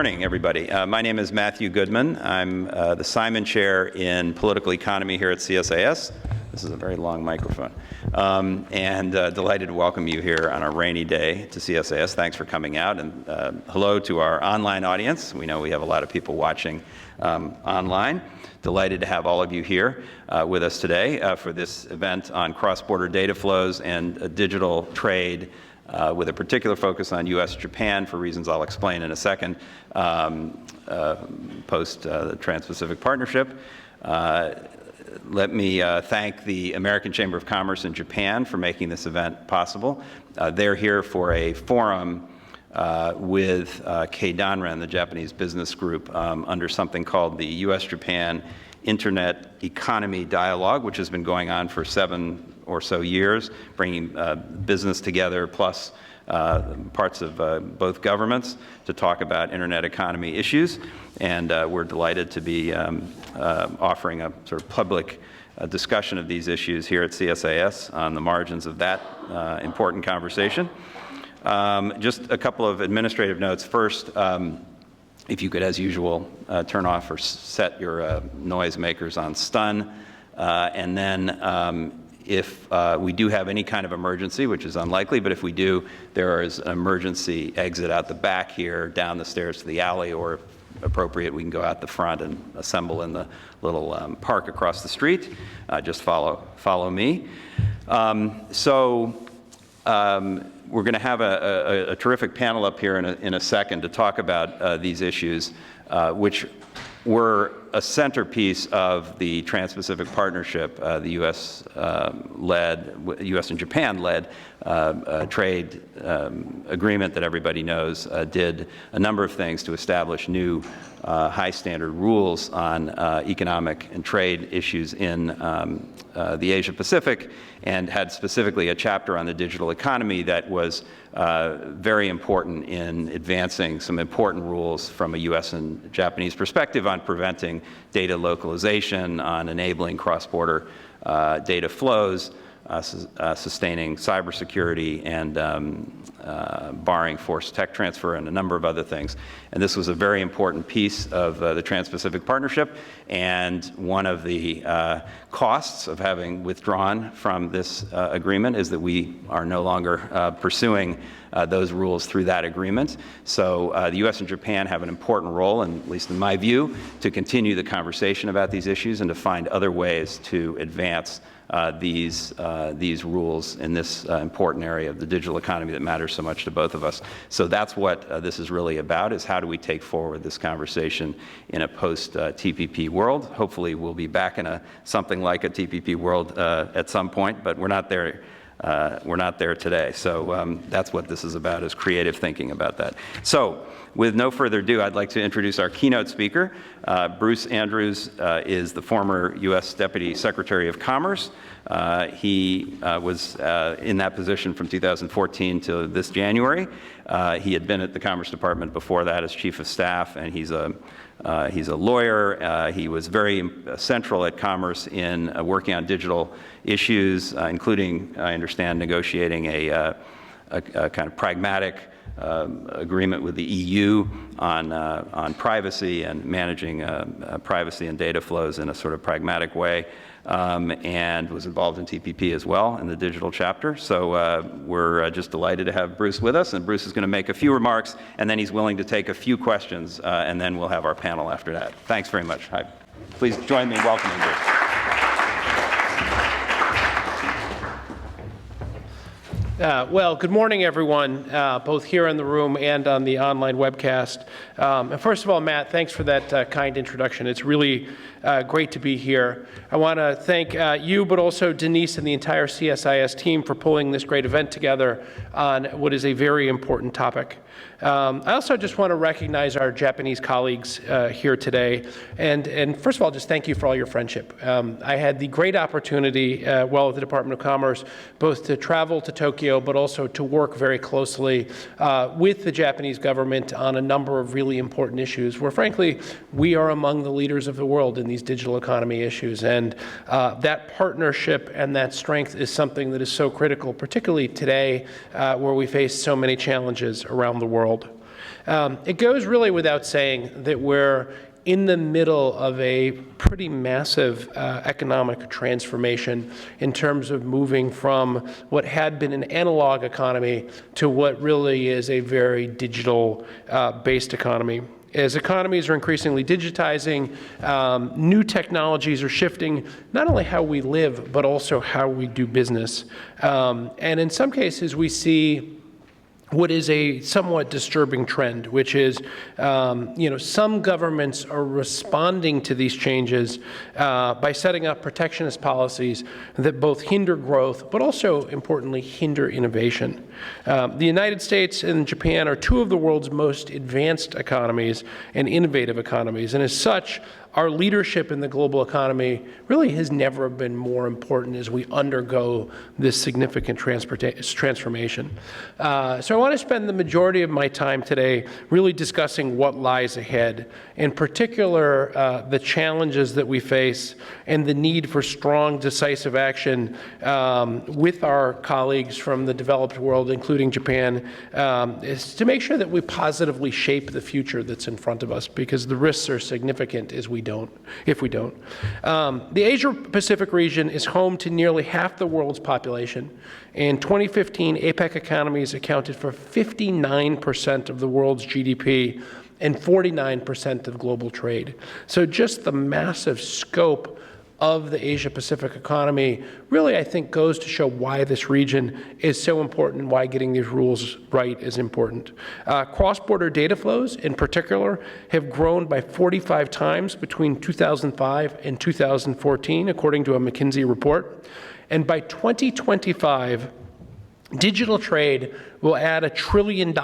Good morning, everybody. My name is Matthew Goodman. I'm the Simon Chair in Political Economy here at CSIS. This is a very long microphone. And delighted to welcome you here on a rainy day to CSIS. Thanks for coming out. And hello to our online audience. We know we have a lot of people watching online. Delighted to have all of you here with us today for this event on cross-border data flows and digital trade, with a particular focus on U.S. Japan for reasons I'll explain in a second, post the Trans-Pacific Partnership. Let me thank the American Chamber of Commerce in Japan for making this event possible. They're here for a forum with Keidanren, the Japanese business group, under something called the U.S. Japan Internet Economy Dialogue, which has been going on for 7 or so years, bringing business together plus parts of both governments to talk about internet economy issues. And we're delighted to be offering a sort of public discussion of these issues here at CSIS on the margins of that important conversation. Just a couple of administrative notes. First, if you could, as usual, turn off or set your noise makers on stun. And then if we do have any kind of emergency, which is unlikely, but if we do, there is an emergency exit out the back here, down the stairs to the alley, or if appropriate, we can go out the front and assemble in the little park across the street. Just follow me. We're going to have a terrific panel up here in a second to talk about these issues, which were a centerpiece of the Trans-Pacific Partnership, the U.S. and Japan-led trade agreement that everybody knows did a number of things to establish new high-standard rules on economic and trade issues in the Asia-Pacific, and had specifically a chapter on the digital economy that was very important in advancing some important rules from a U.S. and Japanese perspective on preventing data localization, on enabling cross-border data flows, sustaining cybersecurity, and barring forced tech transfer, and a number of other things. And this was a very important piece of the Trans-Pacific Partnership, and one of the costs of having withdrawn from this agreement is that we are no longer pursuing those rules through that agreement. So the U.S. and Japan have an important role, and at least in my view, to continue the conversation about these issues and to find other ways to advance these rules in this important area of the digital economy that matters so much to both of us. So that's what this is really about, is how do we take forward this conversation in a post-TPP world. Hopefully we'll be back in something like a TPP world at some point, but we're not there. We're not there today. So that's what this is about, is creative thinking about that. So with no further ado, I'd like to introduce our keynote speaker. Bruce Andrews is the former U.S. Deputy Secretary of Commerce. He was in that position from 2014 to this January. He had been at the Commerce Department before that as Chief of Staff, and he's a lawyer. He was very central at Commerce in working on digital issues, including, I understand, negotiating a kind of pragmatic agreement with the EU on privacy and managing privacy and data flows in a sort of pragmatic way, and was involved in TPP as well in the digital chapter. So we're just delighted to have Bruce with us, and Bruce is going to make a few remarks, and then he's willing to take a few questions, and then we'll have our panel after that. Thanks very much. Hi. Please join me in welcoming Bruce. Well, good morning, everyone, both here in the room and on the online webcast. And first of all, Matt, thanks for that kind introduction. It's really great to be here. I want to thank you, but also Denise and the entire CSIS team for pulling this great event together on what is a very important topic. I also just want to recognize our Japanese colleagues here today. And first of all, just thank you for all your friendship. I had the great opportunity while at the Department of Commerce both to travel to Tokyo, but also to work very closely with the Japanese government on a number of really important issues where, frankly, we are among the leaders of the world in these digital economy issues. And that partnership and that strength is something that is so critical, particularly today where we face so many challenges around the world. It goes really without saying that we're in the middle of a pretty massive economic transformation in terms of moving from what had been an analog economy to what really is a very digital based economy. As economies are increasingly digitizing, new technologies are shifting not only how we live, but also how we do business. And in some cases, we see what is a somewhat disturbing trend, which is, some governments are responding to these changes by setting up protectionist policies that both hinder growth, but also, importantly, hinder innovation. The United States and Japan are two of the world's most advanced economies and innovative economies, and as such, our leadership in the global economy really has never been more important as we undergo this significant transformation. So I want to spend the majority of my time today really discussing what lies ahead, in particular the challenges that we face and the need for strong, decisive action with our colleagues from the developed world, including Japan, is to make sure that we positively shape the future that's in front of us, because the risks are significant if we don't. The Asia-Pacific region is home to nearly half the world's population. In 2015, APEC economies accounted for 59% of the world's GDP and 49% of global trade. So just the massive scope of the Asia-Pacific economy really, I think, goes to show why this region is so important and why getting these rules right is important. Cross-border data flows, in particular, have grown by 45 times between 2005 and 2014, according to a McKinsey report. And by 2025, digital trade will add $1 trillion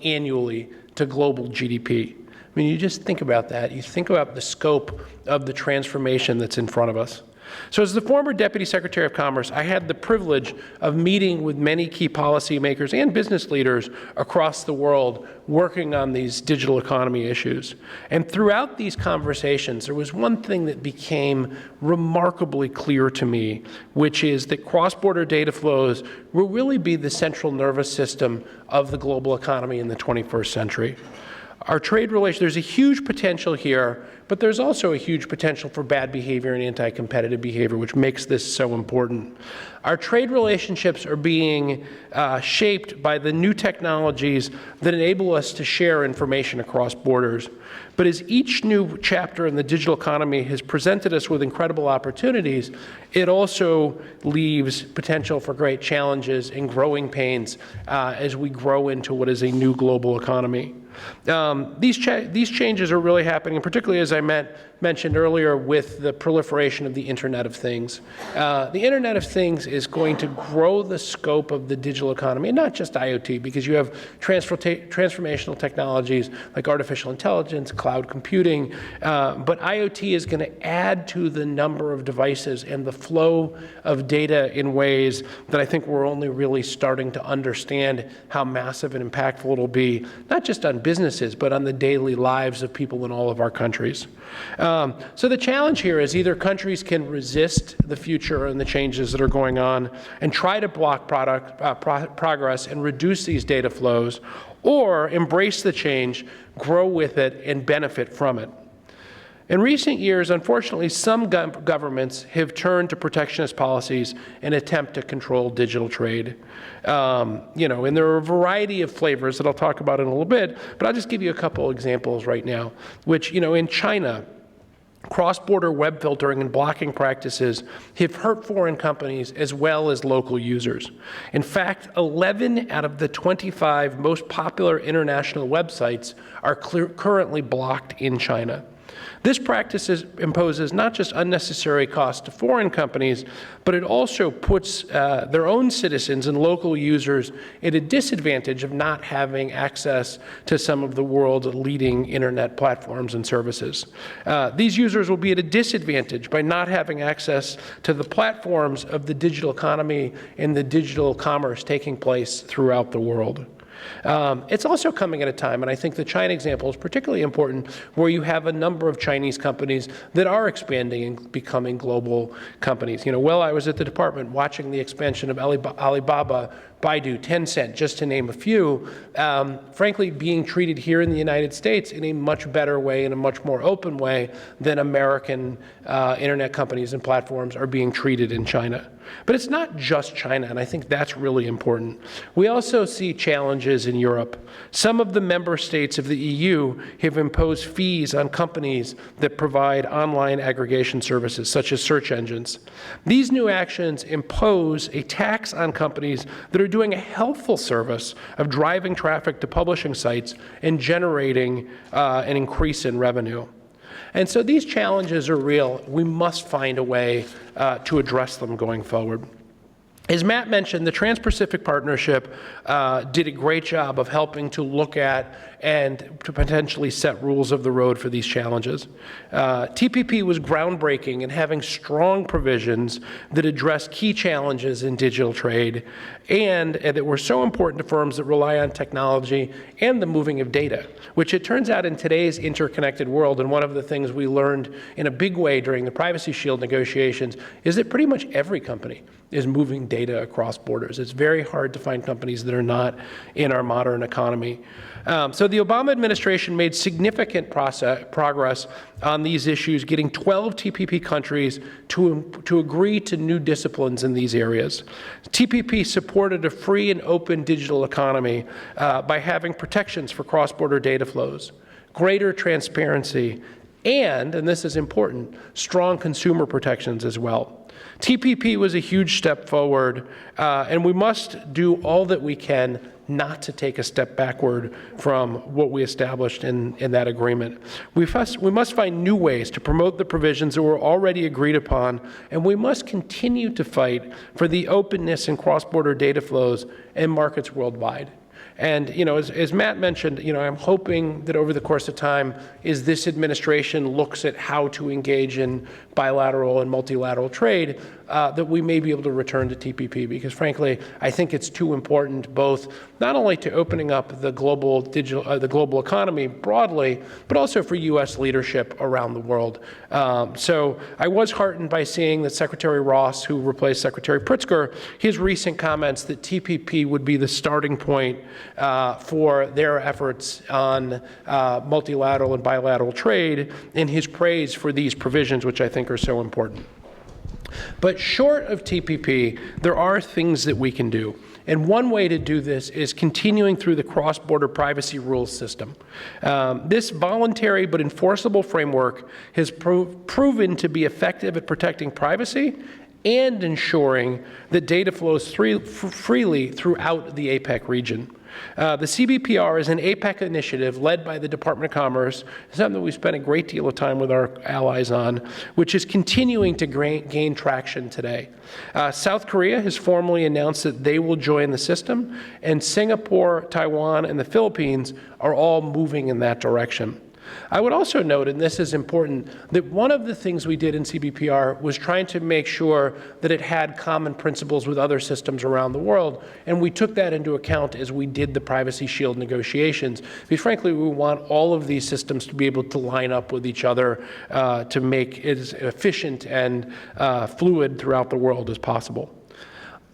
annually to global GDP. I mean, you just think about that. You think about the scope of the transformation that's in front of us. So as the former Deputy Secretary of Commerce, I had the privilege of meeting with many key policymakers and business leaders across the world working on these digital economy issues. And throughout these conversations, there was one thing that became remarkably clear to me, which is that cross-border data flows will really be the central nervous system of the global economy in the 21st century. Our trade relations, there's a huge potential here, but there's also a huge potential for bad behavior and anti-competitive behavior, which makes this so important. Our trade relationships are being shaped by the new technologies that enable us to share information across borders. But as each new chapter in the digital economy has presented us with incredible opportunities, it also leaves potential for great challenges and growing pains as we grow into what is a new global economy. These changes are really happening, particularly as I mentioned earlier, with the proliferation of the Internet of Things. The Internet of Things is going to grow the scope of the digital economy, and not just IoT, because you have transformational technologies like artificial intelligence, cloud computing, but IoT is going to add to the number of devices and the flow of data in ways that I think we're only really starting to understand how massive and impactful it'll be, not just on businesses, but on the daily lives of people in all of our countries. So the challenge here is either countries can resist the future and the changes that are going on and try to block progress and reduce these data flows, or embrace the change, grow with it, and benefit from it. In recent years, unfortunately, some governments have turned to protectionist policies in an attempt to control digital trade. And there are a variety of flavors that I'll talk about in a little bit, but I'll just give you a couple examples right now, which, in China, cross-border web filtering and blocking practices have hurt foreign companies as well as local users. In fact, 11 out of the 25 most popular international websites are currently blocked in China. This practice imposes not just unnecessary costs to foreign companies, but it also puts their own citizens and local users at a disadvantage of not having access to some of the world's leading internet platforms and services. These users will be at a disadvantage by not having access to the platforms of the digital economy and the digital commerce taking place throughout the world. It's also coming at a time, and I think the China example is particularly important, where you have a number of Chinese companies that are expanding and becoming global companies. While I was at the department watching the expansion of Alibaba Baidu, Tencent, just to name a few, frankly, being treated here in the United States in a much better way, in a much more open way than American internet companies and platforms are being treated in China. But it's not just China, and I think that's really important. We also see challenges in Europe. Some of the member states of the EU have imposed fees on companies that provide online aggregation services, such as search engines. These new actions impose a tax on companies that are doing a helpful service of driving traffic to publishing sites and generating an increase in revenue. And so these challenges are real. We must find a way to address them going forward. As Matt mentioned, the Trans-Pacific Partnership did a great job of helping to look at and to potentially set rules of the road for these challenges. TPP was groundbreaking in having strong provisions that address key challenges in digital trade and that were so important to firms that rely on technology and the moving of data, which it turns out in today's interconnected world, and one of the things we learned in a big way during the Privacy Shield negotiations is that pretty much every company is moving data across borders. It's very hard to find companies that are not in our modern economy. So the Obama administration made significant progress on these issues, getting 12 TPP countries to agree to new disciplines in these areas. TPP supported a free and open digital economy by having protections for cross-border data flows, greater transparency, and this is important, strong consumer protections as well. TPP was a huge step forward, and we must do all that we can not to take a step backward from what we established in that agreement. We must find new ways to promote the provisions that were already agreed upon, and we must continue to fight for the openness in cross-border data flows and markets worldwide. And, as Matt mentioned, I'm hoping that over the course of time, as this administration looks at how to engage in bilateral and multilateral trade, that we may be able to return to TPP, because frankly, I think it's too important, both not only to opening up the global economy broadly, but also for U.S. leadership around the world. So I was heartened by seeing that Secretary Ross, who replaced Secretary Pritzker, his recent comments that TPP would be the starting point for their efforts on multilateral and bilateral trade, and his praise for these provisions, which I think are so important. But short of TPP, there are things that we can do. And one way to do this is continuing through the cross-border privacy rules system. This voluntary but enforceable framework has proven to be effective at protecting privacy and ensuring that data flows freely throughout the APEC region. The CBPR is an APEC initiative led by the Department of Commerce, something that we spent a great deal of time with our allies on, which is continuing to gain traction today. South Korea has formally announced that they will join the system, and Singapore, Taiwan, and the Philippines are all moving in that direction. I would also note, and this is important, that one of the things we did in CBPR was trying to make sure that it had common principles with other systems around the world, and we took that into account as we did the Privacy Shield negotiations, because frankly, we want all of these systems to be able to line up with each other to make it as efficient and fluid throughout the world as possible.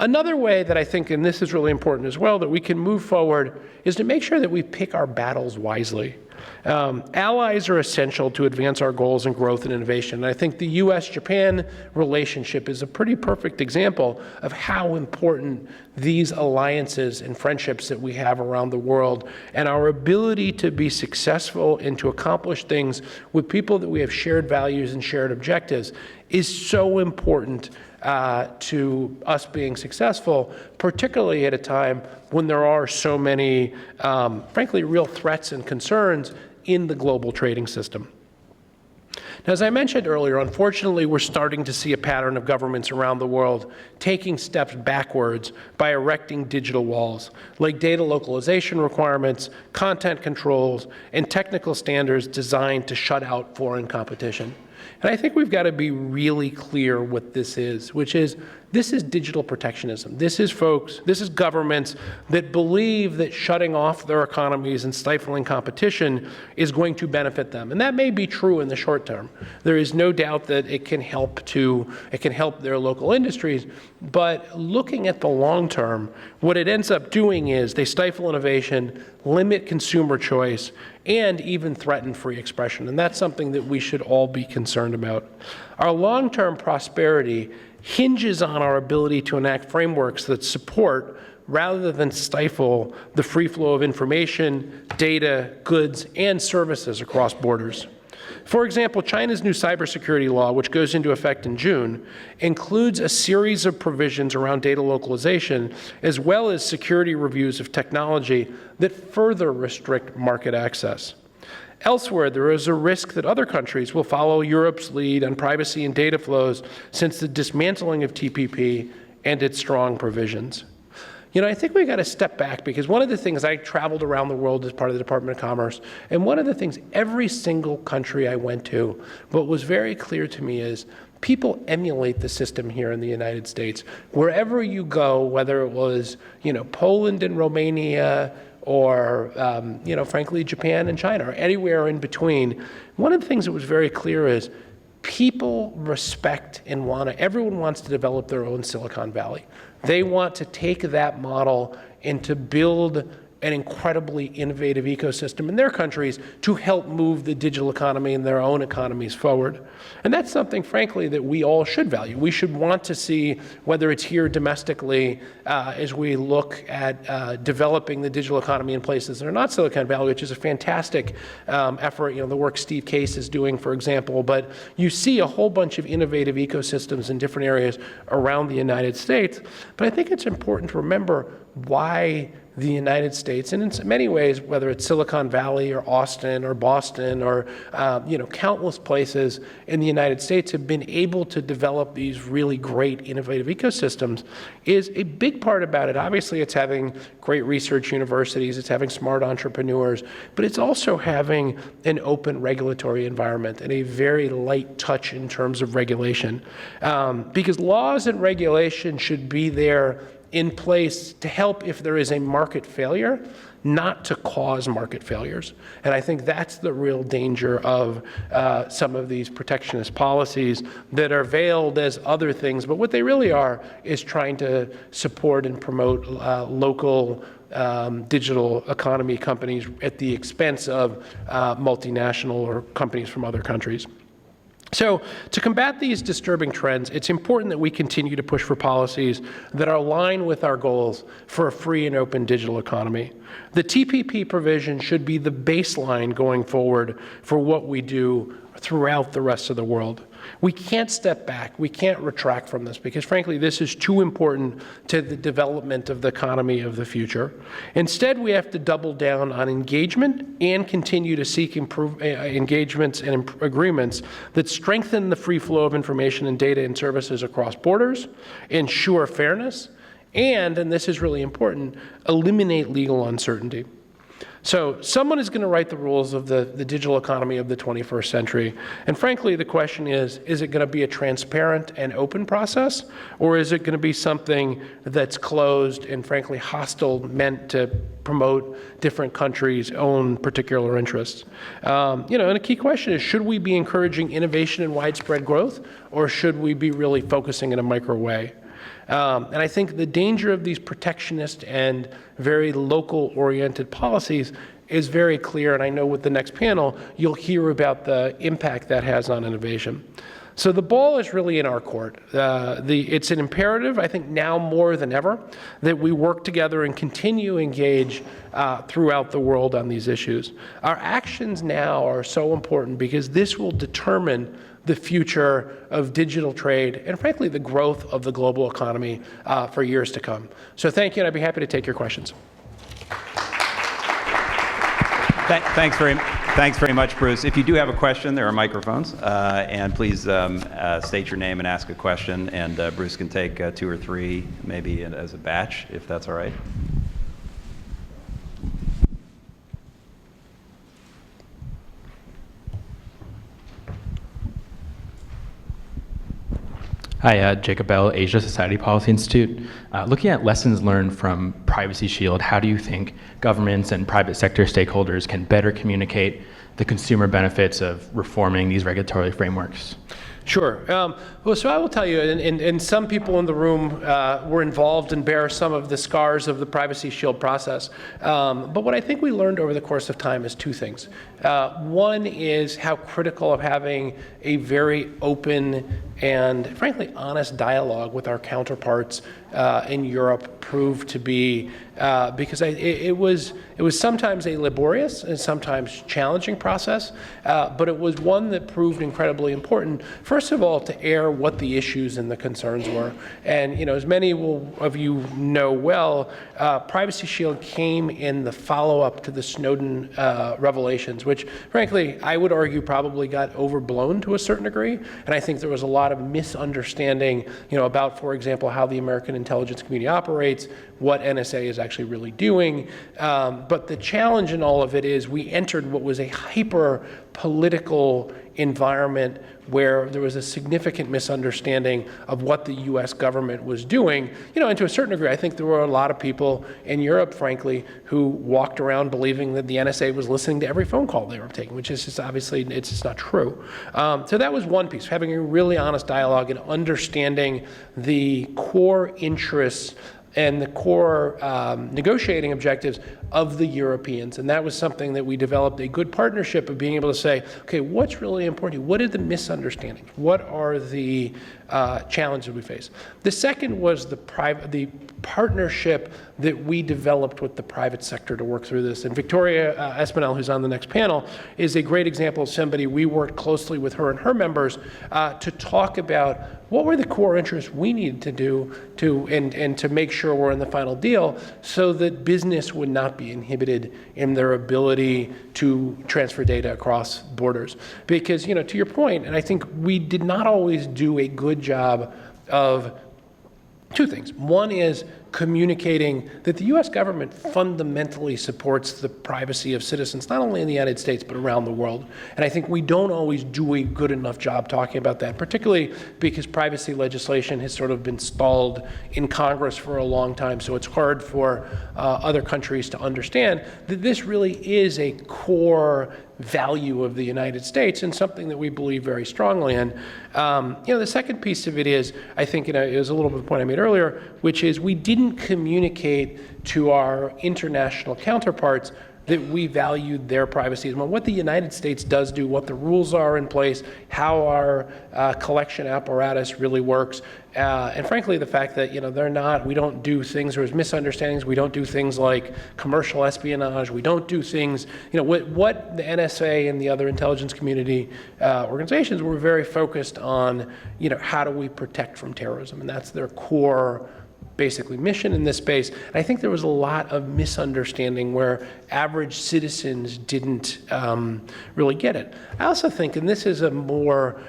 Another way that I think, and this is really important as well, that we can move forward is to make sure that we pick our battles wisely. Allies are essential to advance our goals in growth and innovation. And I think the U.S. Japan relationship is a pretty perfect example of how important these alliances and friendships that we have around the world, and our ability to be successful and to accomplish things with people that we have shared values and shared objectives is so important to us being successful, particularly at a time when there are so many, frankly, real threats and concerns in the global trading system. Now, as I mentioned earlier, unfortunately, we're starting to see a pattern of governments around the world taking steps backwards by erecting digital walls, like data localization requirements, content controls, and technical standards designed to shut out foreign competition. And I think we've got to be really clear what this is, which is this is digital protectionism. This is folks, this is governments that believe that shutting off their economies and stifling competition is going to benefit them. And that may be true in the short term. There is no doubt that it can help their local industries. But looking at the long term, what it ends up doing is they stifle innovation, limit consumer choice, and even threaten free expression. And that's something that we should all be concerned about. Our long-term prosperity hinges on our ability to enact frameworks that support rather than stifle the free flow of information, data, goods, and services across borders. For example, China's new cybersecurity law, which goes into effect in June, includes a series of provisions around data localization, as well as security reviews of technology that further restrict market access. Elsewhere, there is a risk that other countries will follow Europe's lead on privacy and data flows since the dismantling of TPP and its strong provisions. You know, I think we got to step back because one of the things I traveled around the world as part of the Department of Commerce, and one of the things every single country I went to, what was very clear to me is people emulate the system here in the United States. Wherever you go, whether it was, Poland and Romania, or, frankly, Japan and China, or anywhere in between, one of the things that was very clear is people respect and everyone wants to develop their own Silicon Valley. They want to take that model and to build an incredibly innovative ecosystem in their countries to help move the digital economy and their own economies forward. And that's something, frankly, that we all should value. We should want to see, whether it's here domestically, as we look at developing the digital economy in places that are not Silicon Valley, which is a fantastic effort, the work Steve Case is doing, for example. But you see a whole bunch of innovative ecosystems in different areas around the United States. But I think it's important to remember why the United States, and in many ways, whether it's Silicon Valley or Austin or Boston or countless places in the United States have been able to develop these really great innovative ecosystems, is a big part about it. Obviously, it's having great research universities, it's having smart entrepreneurs, but it's also having an open regulatory environment and a very light touch in terms of regulation. Because laws and regulation should be there in place to help if there is a market failure, not to cause market failures. And I think that's the real danger of some of these protectionist policies that are veiled as other things, but what they really are is trying to support and promote local digital economy companies at the expense of multinational or companies from other countries. So to combat these disturbing trends, it's important that we continue to push for policies that are aligned with our goals for a free and open digital economy. The TPP provision should be the baseline going forward for what we do throughout the rest of the world. We can't step back. We can't retract from this because, frankly, this is too important to the development of the economy of the future. Instead, we have to double down on engagement and continue to seek engagements and agreements that strengthen the free flow of information and data and services across borders, ensure fairness, and this is really important, eliminate legal uncertainty. So someone is going to write the rules of the digital economy of the 21st century. And frankly, the question is it going to be a transparent and open process? Or is it going to be something that's closed and frankly hostile, meant to promote different countries' own particular interests? And a key question is, should we be encouraging innovation and widespread growth? Or should we be really focusing in a micro way? And I think the danger of these protectionist and very local-oriented policies is very clear, and I know with the next panel, you'll hear about the impact that has on innovation. So the ball is really in our court. It's an imperative, I think now more than ever, that we work together and continue to engage throughout the world on these issues. Our actions now are so important because this will determine the future of digital trade and, frankly, the growth of the global economy for years to come. So thank you, and I'd be happy to take your questions. Thanks very much, Bruce. If you do have a question, there are microphones, and please state your name and ask a question, and Bruce can take 2 or 3, maybe as a batch, if that's all right. Hi, Jacob Bell, Asia Society Policy Institute. Looking at lessons learned from Privacy Shield, how do you think governments and private sector stakeholders can better communicate the consumer benefits of reforming these regulatory frameworks? Sure. Well, so I will tell you, and some people in the room were involved and bear some of the scars of the Privacy Shield process. But what I think we learned over the course of time is two things. One is how critical of having a very open and, frankly, honest dialogue with our counterparts in Europe proved to be, because it was sometimes a laborious and sometimes challenging process, but it was one that proved incredibly important. First of all, to air what the issues and the concerns were. And as many of you know well, Privacy Shield came in the follow-up to the Snowden revelations, which, frankly, I would argue probably got overblown to a certain degree. And I think there was a lot of misunderstanding, about, for example, how the American intelligence community operates, what NSA is actually really doing. But the challenge in all of it is we entered what was a hyper-political environment where there was a significant misunderstanding of what the U.S. government was doing. And to a certain degree, I think there were a lot of people in Europe, frankly, who walked around believing that the NSA was listening to every phone call they were taking, which is just obviously, it's just not true. So that was one piece, having a really honest dialogue and understanding the core interests and the core negotiating objectives of the Europeans. And that was something that we developed a good partnership of being able to say, okay, what's really important? What are the misunderstandings? What are the challenges we face? The second was the partnership that we developed with the private sector to work through this. And Victoria Espinel, who's on the next panel, is a great example of somebody. We worked closely with her and her members to talk about what were the core interests we needed to do and to make sure we're in the final deal so that business would not be inhibited in their ability to transfer data across borders. Because, to your point, and I think we did not always do a good job of two things. One is communicating that the U.S. government fundamentally supports the privacy of citizens, not only in the United States, but around the world. And I think we don't always do a good enough job talking about that, particularly because privacy legislation has sort of been stalled in Congress for a long time. So it's hard for other countries to understand that this really is a core value of the United States and something that we believe very strongly in. The second piece of it is, I think, it was a little bit of the point I made earlier, which is we didn't communicate to our international counterparts that we valued their privacy. What the United States does do, what the rules are in place, how our collection apparatus really works, and frankly, the fact that we don't do things, there's misunderstandings. We don't do things like commercial espionage. We don't do things, what the NSA and the other intelligence community organizations were very focused on, how do we protect from terrorism, and that's their core basically mission in this space. And I think there was a lot of misunderstanding where average citizens didn't really get it. I also think, and this is a more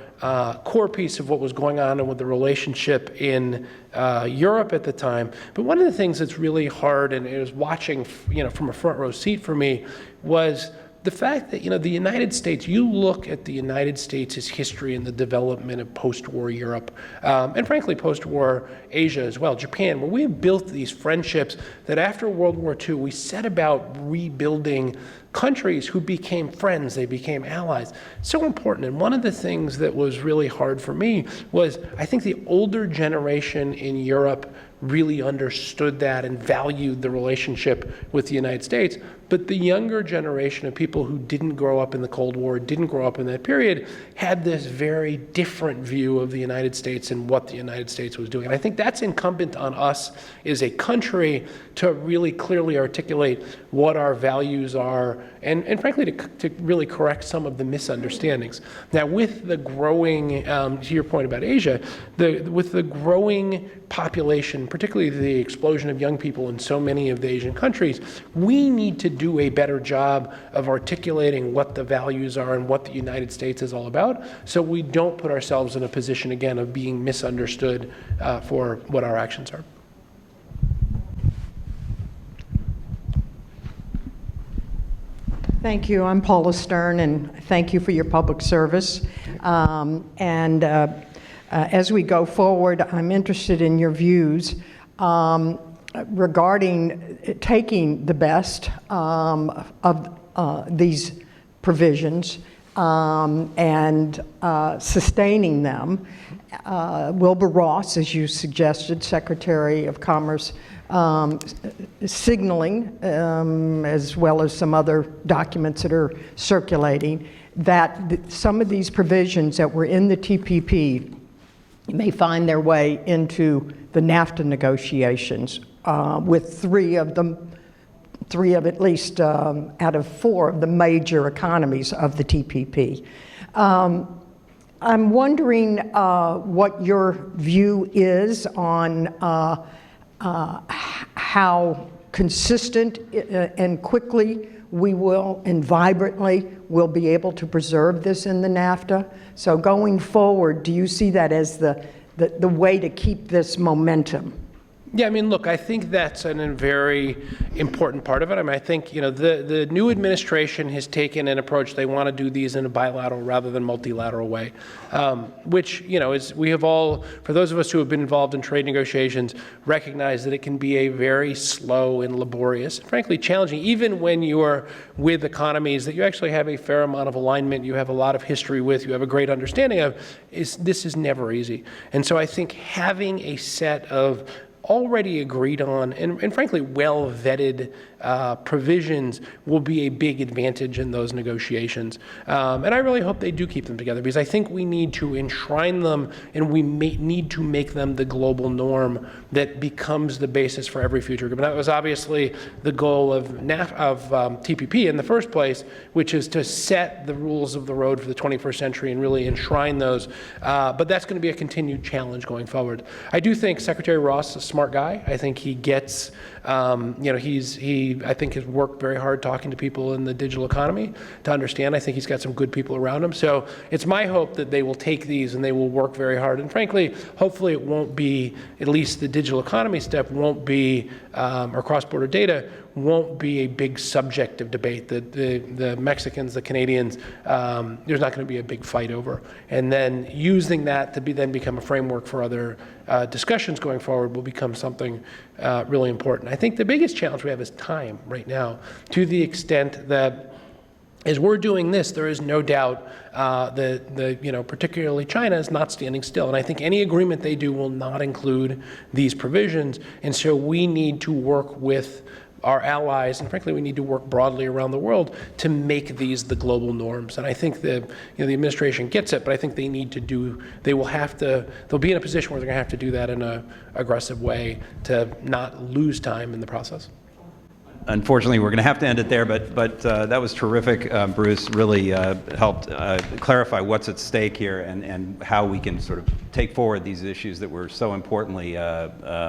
core piece of what was going on with the relationship in Europe at the time, but one of the things that's really hard, and it was watching from a front row seat for me, was the fact that, the United States, you look at the United States' history in the development of post-war Europe, and frankly, post-war Asia as well, Japan, where we have built these friendships that after World War II, we set about rebuilding countries who became friends, they became allies. So important. And one of the things that was really hard for me was, I think the older generation in Europe really understood that and valued the relationship with the United States. But the younger generation of people who didn't grow up in the Cold War, didn't grow up in that period, had this very different view of the United States and what the United States was doing. And I think that's incumbent on us as a country to really clearly articulate what our values are and frankly, to really correct some of the misunderstandings. Now, with the growing, to your point about Asia, with the growing population, particularly the explosion of young people in so many of the Asian countries, we need to do a better job of articulating what the values are and what the United States is all about, so we don't put ourselves in a position, again, of being misunderstood for what our actions are. Thank you. I'm Paula Stern, and thank you for your public service. As we go forward, I'm interested in your views regarding taking the best of these provisions and sustaining them. Wilbur Ross, as you suggested, Secretary of Commerce, signaling, as well as some other documents that are circulating, that some of these provisions that were in the TPP may find their way into the NAFTA negotiations, with three of at least out of 4 of the major economies of the TPP. I'm wondering what your view is on how consistent and quickly we will, and vibrantly, will be able to preserve this in the NAFTA. So going forward, do you see that as the way to keep this momentum? Yeah, I mean, look, I think that's a very important part of it. I mean, I think, the new administration has taken an approach. They want to do these in a bilateral rather than multilateral way, which, is, we have all, for those of us who have been involved in trade negotiations, recognize that it can be a very slow and laborious, frankly challenging, even when you are with economies that you actually have a fair amount of alignment, you have a lot of history with, you have a great understanding of, this is never easy. And so I think having a set of already agreed on and frankly well-vetted provisions will be a big advantage in those negotiations. And I really hope they do keep them together, because I think we need to enshrine them, and we need to make them the global norm that becomes the basis for every future agreement. That was obviously the goal of TPP in the first place, which is to set the rules of the road for the 21st century and really enshrine those. But that's going to be a continued challenge going forward. I do think Secretary Ross is a smart guy. I think he gets, I think has worked very hard talking to people in the digital economy to understand. I think he's got some good people around him. So it's my hope that they will take these and they will work very hard. And frankly, hopefully it won't be, at least the digital economy step won't be, or cross-border data won't be a big subject of debate. The Mexicans, the Canadians, there's not going to be a big fight over. And then using that to then become a framework for other discussions going forward will become something really important. I think the biggest challenge we have is time right now, to the extent that as we're doing this, there is no doubt that particularly China is not standing still. And I think any agreement they do will not include these provisions. And so we need to work with our allies, and frankly, we need to work broadly around the world to make these the global norms. And I think the administration gets it, but I think they'll be in a position where they're going to have to do that in an aggressive way to not lose time in the process. Unfortunately, we're going to have to end it there, but that was terrific. Bruce really helped clarify what's at stake here and how we can sort of take forward these issues that were so importantly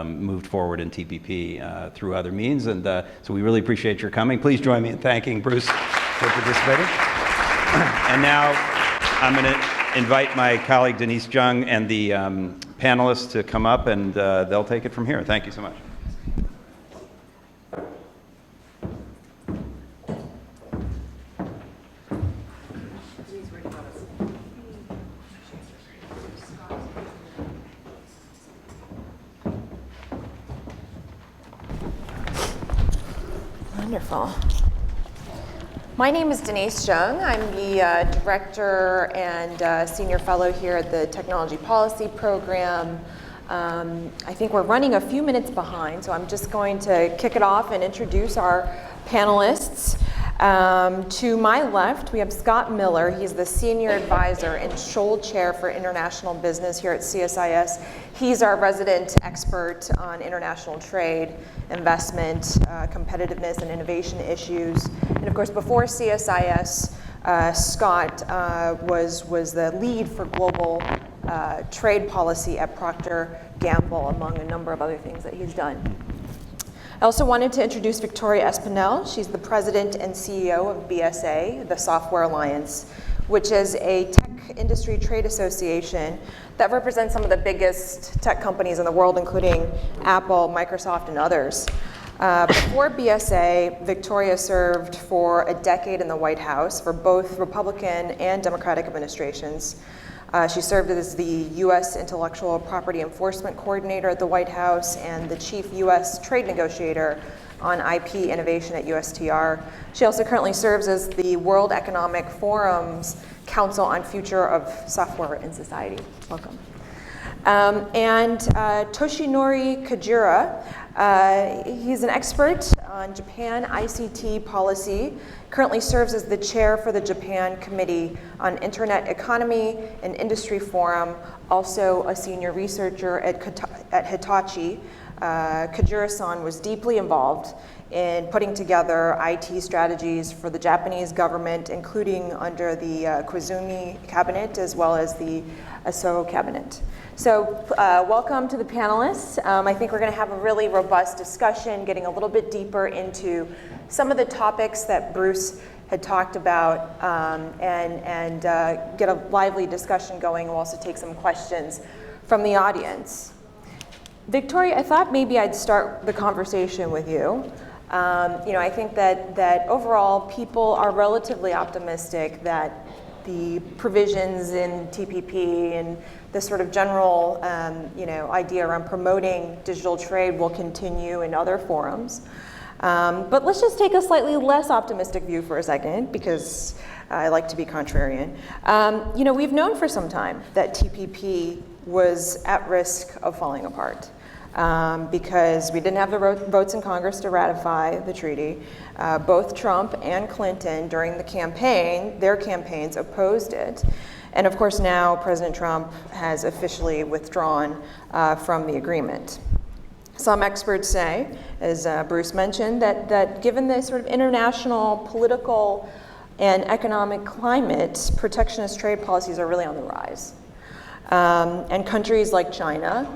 moved forward in TPP through other means. And so we really appreciate your coming. Please join me in thanking Bruce for participating. And now I'm going to invite my colleague Denise Jung and the panelists to come up, and they'll take it from here. Thank you so much. Wonderful. My name is Denise Jung. I'm the director and senior fellow here at the Technology Policy Program. I think we're running a few minutes behind, so I'm just going to kick it off and introduce our panelists. To my left, we have Scott Miller. He's the Senior Advisor and Scholl Chair for International Business here at CSIS. He's our resident expert on international trade, investment, competitiveness, and innovation issues. And of course, before CSIS, Scott was the lead for global trade policy at Procter & Gamble, among a number of other things that he's done. I also wanted to introduce Victoria Espinel. She's the president and CEO of BSA, the Software Alliance, which is a tech industry trade association that represents some of the biggest tech companies in the world, including Apple, Microsoft, and others. Before BSA, Victoria served for a decade in the White House for both Republican and Democratic administrations. She served as the U.S. Intellectual Property Enforcement Coordinator at the White House and the Chief U.S. Trade Negotiator on IP innovation at USTR. She also currently serves as the World Economic Forum's Council on Future of Software in Society. Welcome. And Toshinori Kajira, he's an expert on Japan ICT policy, currently serves as the chair for the Japan Committee on Internet Economy and Industry Forum, also a senior researcher at Hitachi. Kajira-san was deeply involved in putting together IT strategies for the Japanese government, including under the Koizumi cabinet as well as the Aso cabinet. So welcome to the panelists. I think we're going to have a really robust discussion, getting a little bit deeper into some of the topics that Bruce had talked about, and get a lively discussion going. We'll also take some questions from the audience. Victoria, I thought maybe I'd start the conversation with you. I think that overall people are relatively optimistic that the provisions in TPP and the sort of general idea around promoting digital trade will continue in other forums. But let's just take a slightly less optimistic view for a second, because I like to be contrarian. We've known for some time that TPP was at risk of falling apart. Because we didn't have the votes in Congress to ratify the treaty. Both Trump and Clinton, during the campaign, their campaigns opposed it. And of course now President Trump has officially withdrawn from the agreement. Some experts say, as Bruce mentioned, that given the sort of international political and economic climate, protectionist trade policies are really on the rise. And countries like China,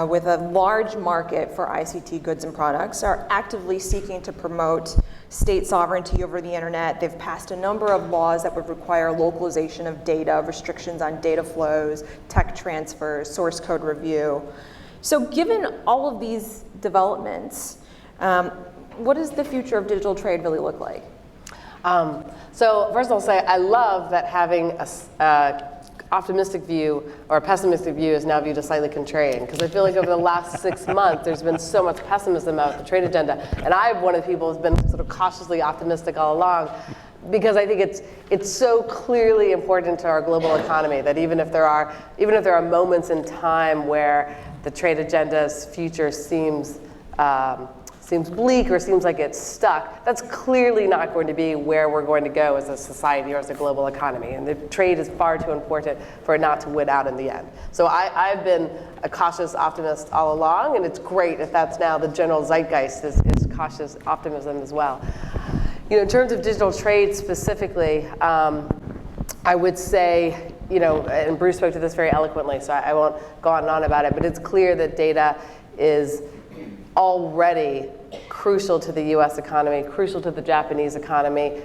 with a large market for ICT goods and products, are actively seeking to promote state sovereignty over the internet. They've passed a number of laws that would require localization of data, restrictions on data flows, tech transfers, source code review. So given all of these developments, what does the future of digital trade really look like? So first I'll say I love that having a optimistic view or a pessimistic view is now viewed as slightly contrarian, because I feel like over the last 6 months there's been so much pessimism about the trade agenda, and I'm one of the people who's been sort of cautiously optimistic all along, because I think it's so clearly important to our global economy that even if there are moments in time where the trade agenda's future seems bleak or seems like it's stuck, that's clearly not going to be where we're going to go as a society or as a global economy. And the trade is far too important for it not to win out in the end. So I've been a cautious optimist all along, and it's great if that's now the general zeitgeist is cautious optimism as well. In terms of digital trade specifically, I would say, and Bruce spoke to this very eloquently, so I won't go on and on about it, but it's clear that data is already crucial to the US economy, crucial to the Japanese economy,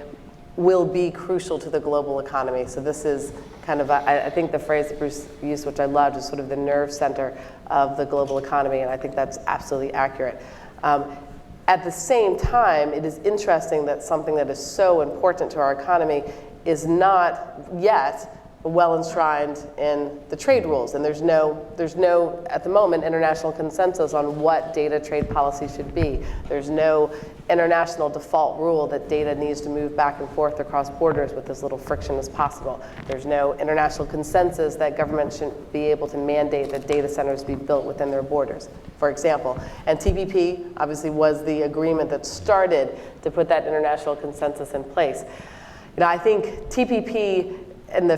will be crucial to the global economy. So this is kind of, I think the phrase that Bruce used, which I loved, is sort of the nerve center of the global economy, and I think that's absolutely accurate. At the same time, it is interesting that something that is so important to our economy is not yet well enshrined in the trade rules, and there's no at the moment international consensus on what data trade policy should be. There's no international default rule that data needs to move back and forth across borders with as little friction as possible. There's no international consensus that governments should be able to mandate that data centers be built within their borders, for example. And TPP obviously was the agreement that started to put that international consensus in place. I think TPP and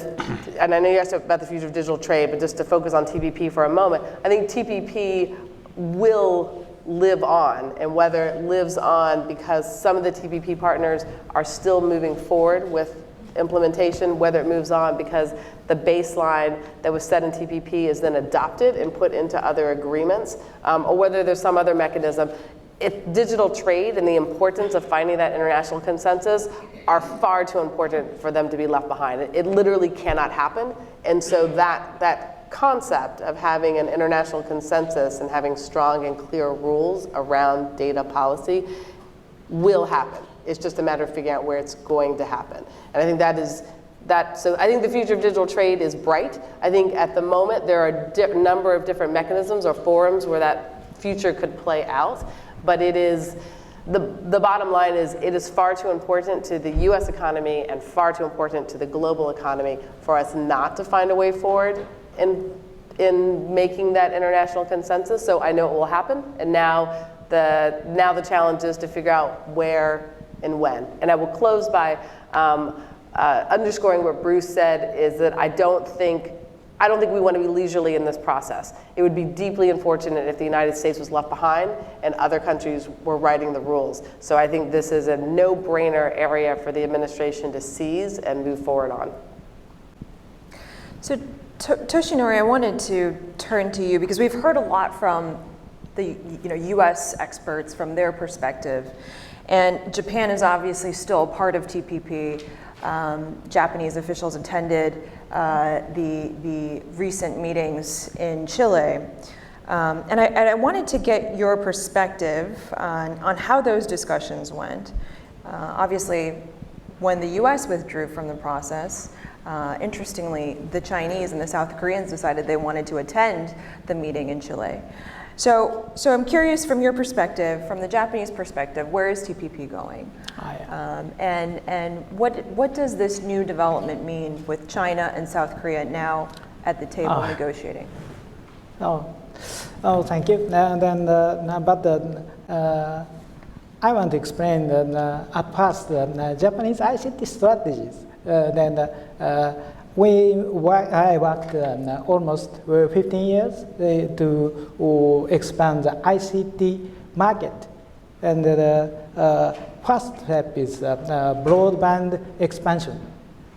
I know you asked about the future of digital trade, but just to focus on TPP for a moment, I think TPP will live on, and whether it lives on because some of the TPP partners are still moving forward with implementation, whether it moves on because the baseline that was set in TPP is then adopted and put into other agreements, or whether there's some other mechanism. Digital trade and the importance of finding that international consensus are far too important for them to be left behind. It literally cannot happen. And so that concept of having an international consensus and having strong and clear rules around data policy will happen. It's just a matter of figuring out where it's going to happen. And I think that is So I think the future of digital trade is bright. I think at the moment there are a number of different mechanisms or forums where that future could play out, but it is, the bottom line is it is far too important to the US economy and far too important to the global economy for us not to find a way forward in making that international consensus. So I know it will happen, and now the challenge is to figure out where and when. And I will close by underscoring what Bruce said, is that I don't think we want to be leisurely in this process. It would be deeply unfortunate if the United States was left behind and other countries were writing the rules. So I think this is a no-brainer area for the administration to seize and move forward on. So Toshinori, I wanted to turn to you because we've heard a lot from the U.S. experts from their perspective, and Japan is obviously still part of TPP. Japanese officials attended the recent meetings in Chile. And I wanted to get your perspective on how those discussions went. Obviously, when the US withdrew from the process, interestingly, the Chinese and the South Koreans decided they wanted to attend the meeting in Chile. So I'm curious from your perspective, from the Japanese perspective, where is TPP going? And what does this new development mean with China and South Korea now at the table negotiating? Thank you. I want to explain at first Japanese ICT strategies. I worked almost 15 years to expand the ICT market. And the first step is broadband expansion.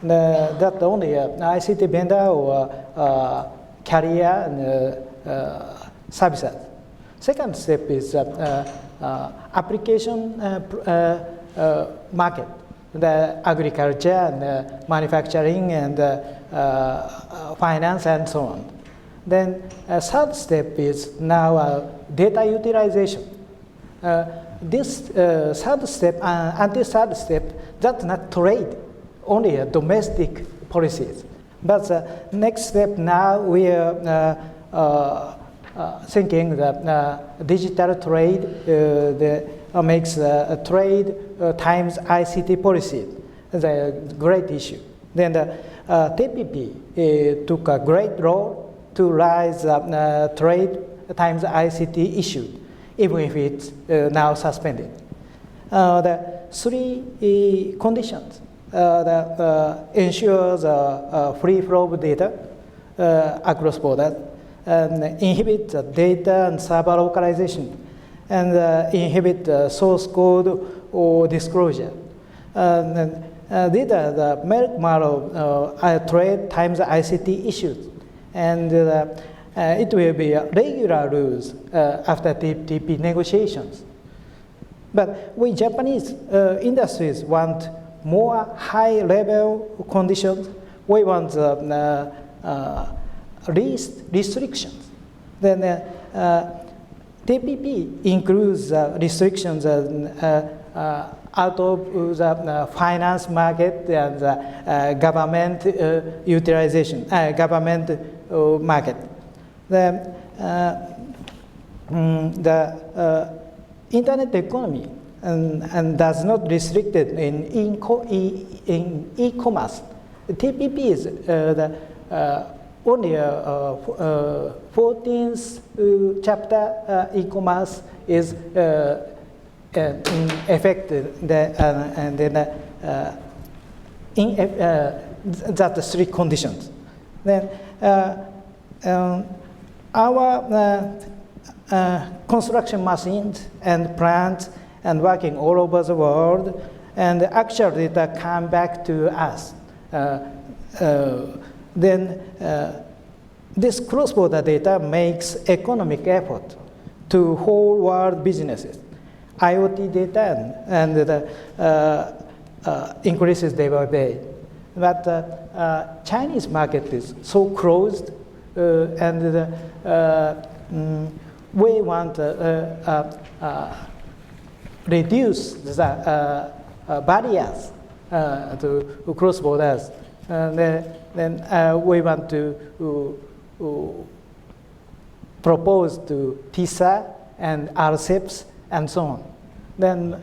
That only ICT vendor or carrier and services. Second step is application market. The agriculture and manufacturing and finance and so on. Then third step is now data utilization. This third step and this third step does not trade, only domestic policies. But the next step now we are thinking that digital trade makes trade times ICT policy a great issue. Then the TPP took a great role to raise trade times ICT issue, even if it's now suspended. The three conditions that ensures free flow of data across borders, and inhibit data and server localization, and inhibit source code or disclosure. These are the merit model trade times ICT issues, and it will be regular rules after TPP negotiations. But we Japanese industries want more high-level conditions. We want least restrictions. Then TPP includes restrictions out of the finance market and government utilization, government market. The internet economy and does not restrict it in e-commerce. TPP is the only 14th chapter e-commerce is in effect, and then that's the three conditions. Then our construction machines and plants and working all over the world, and the actual data come back to us. Then this cross-border data makes economic effort to whole world businesses. IoT data and increases day by day. But Chinese market is so closed, and we want to reduce the barriers to cross borders then we want to propose to TISA and RCEPs and so on. Then,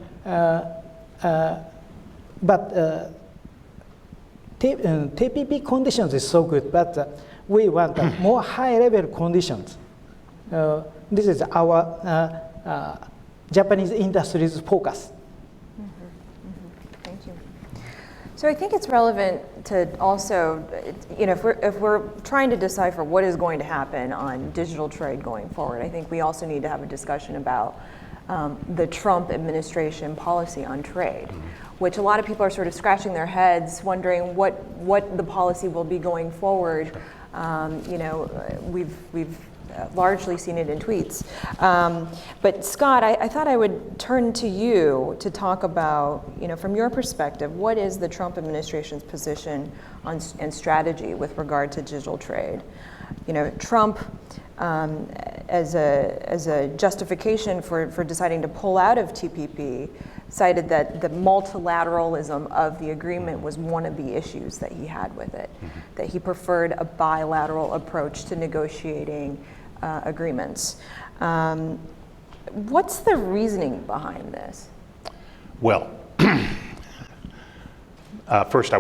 but TPP conditions is so good, but we want more high-level conditions. This is our Japanese industry's focus. Thank you. So I think it's relevant to also, if we're trying to decipher what is going to happen on digital trade going forward, I think we also need to have a discussion about the Trump administration policy on trade, which a lot of people are sort of scratching their heads, wondering what the policy will be going forward. We've largely seen it in tweets. But Scott, I thought I would turn to you to talk about, from your perspective, what is the Trump administration's position on and strategy with regard to digital trade? Trump, as a justification for deciding to pull out of TPP, cited that the multilateralism of the agreement was one of the issues that he had with it, that he preferred a bilateral approach to negotiating agreements. What's the reasoning behind this? Well, first I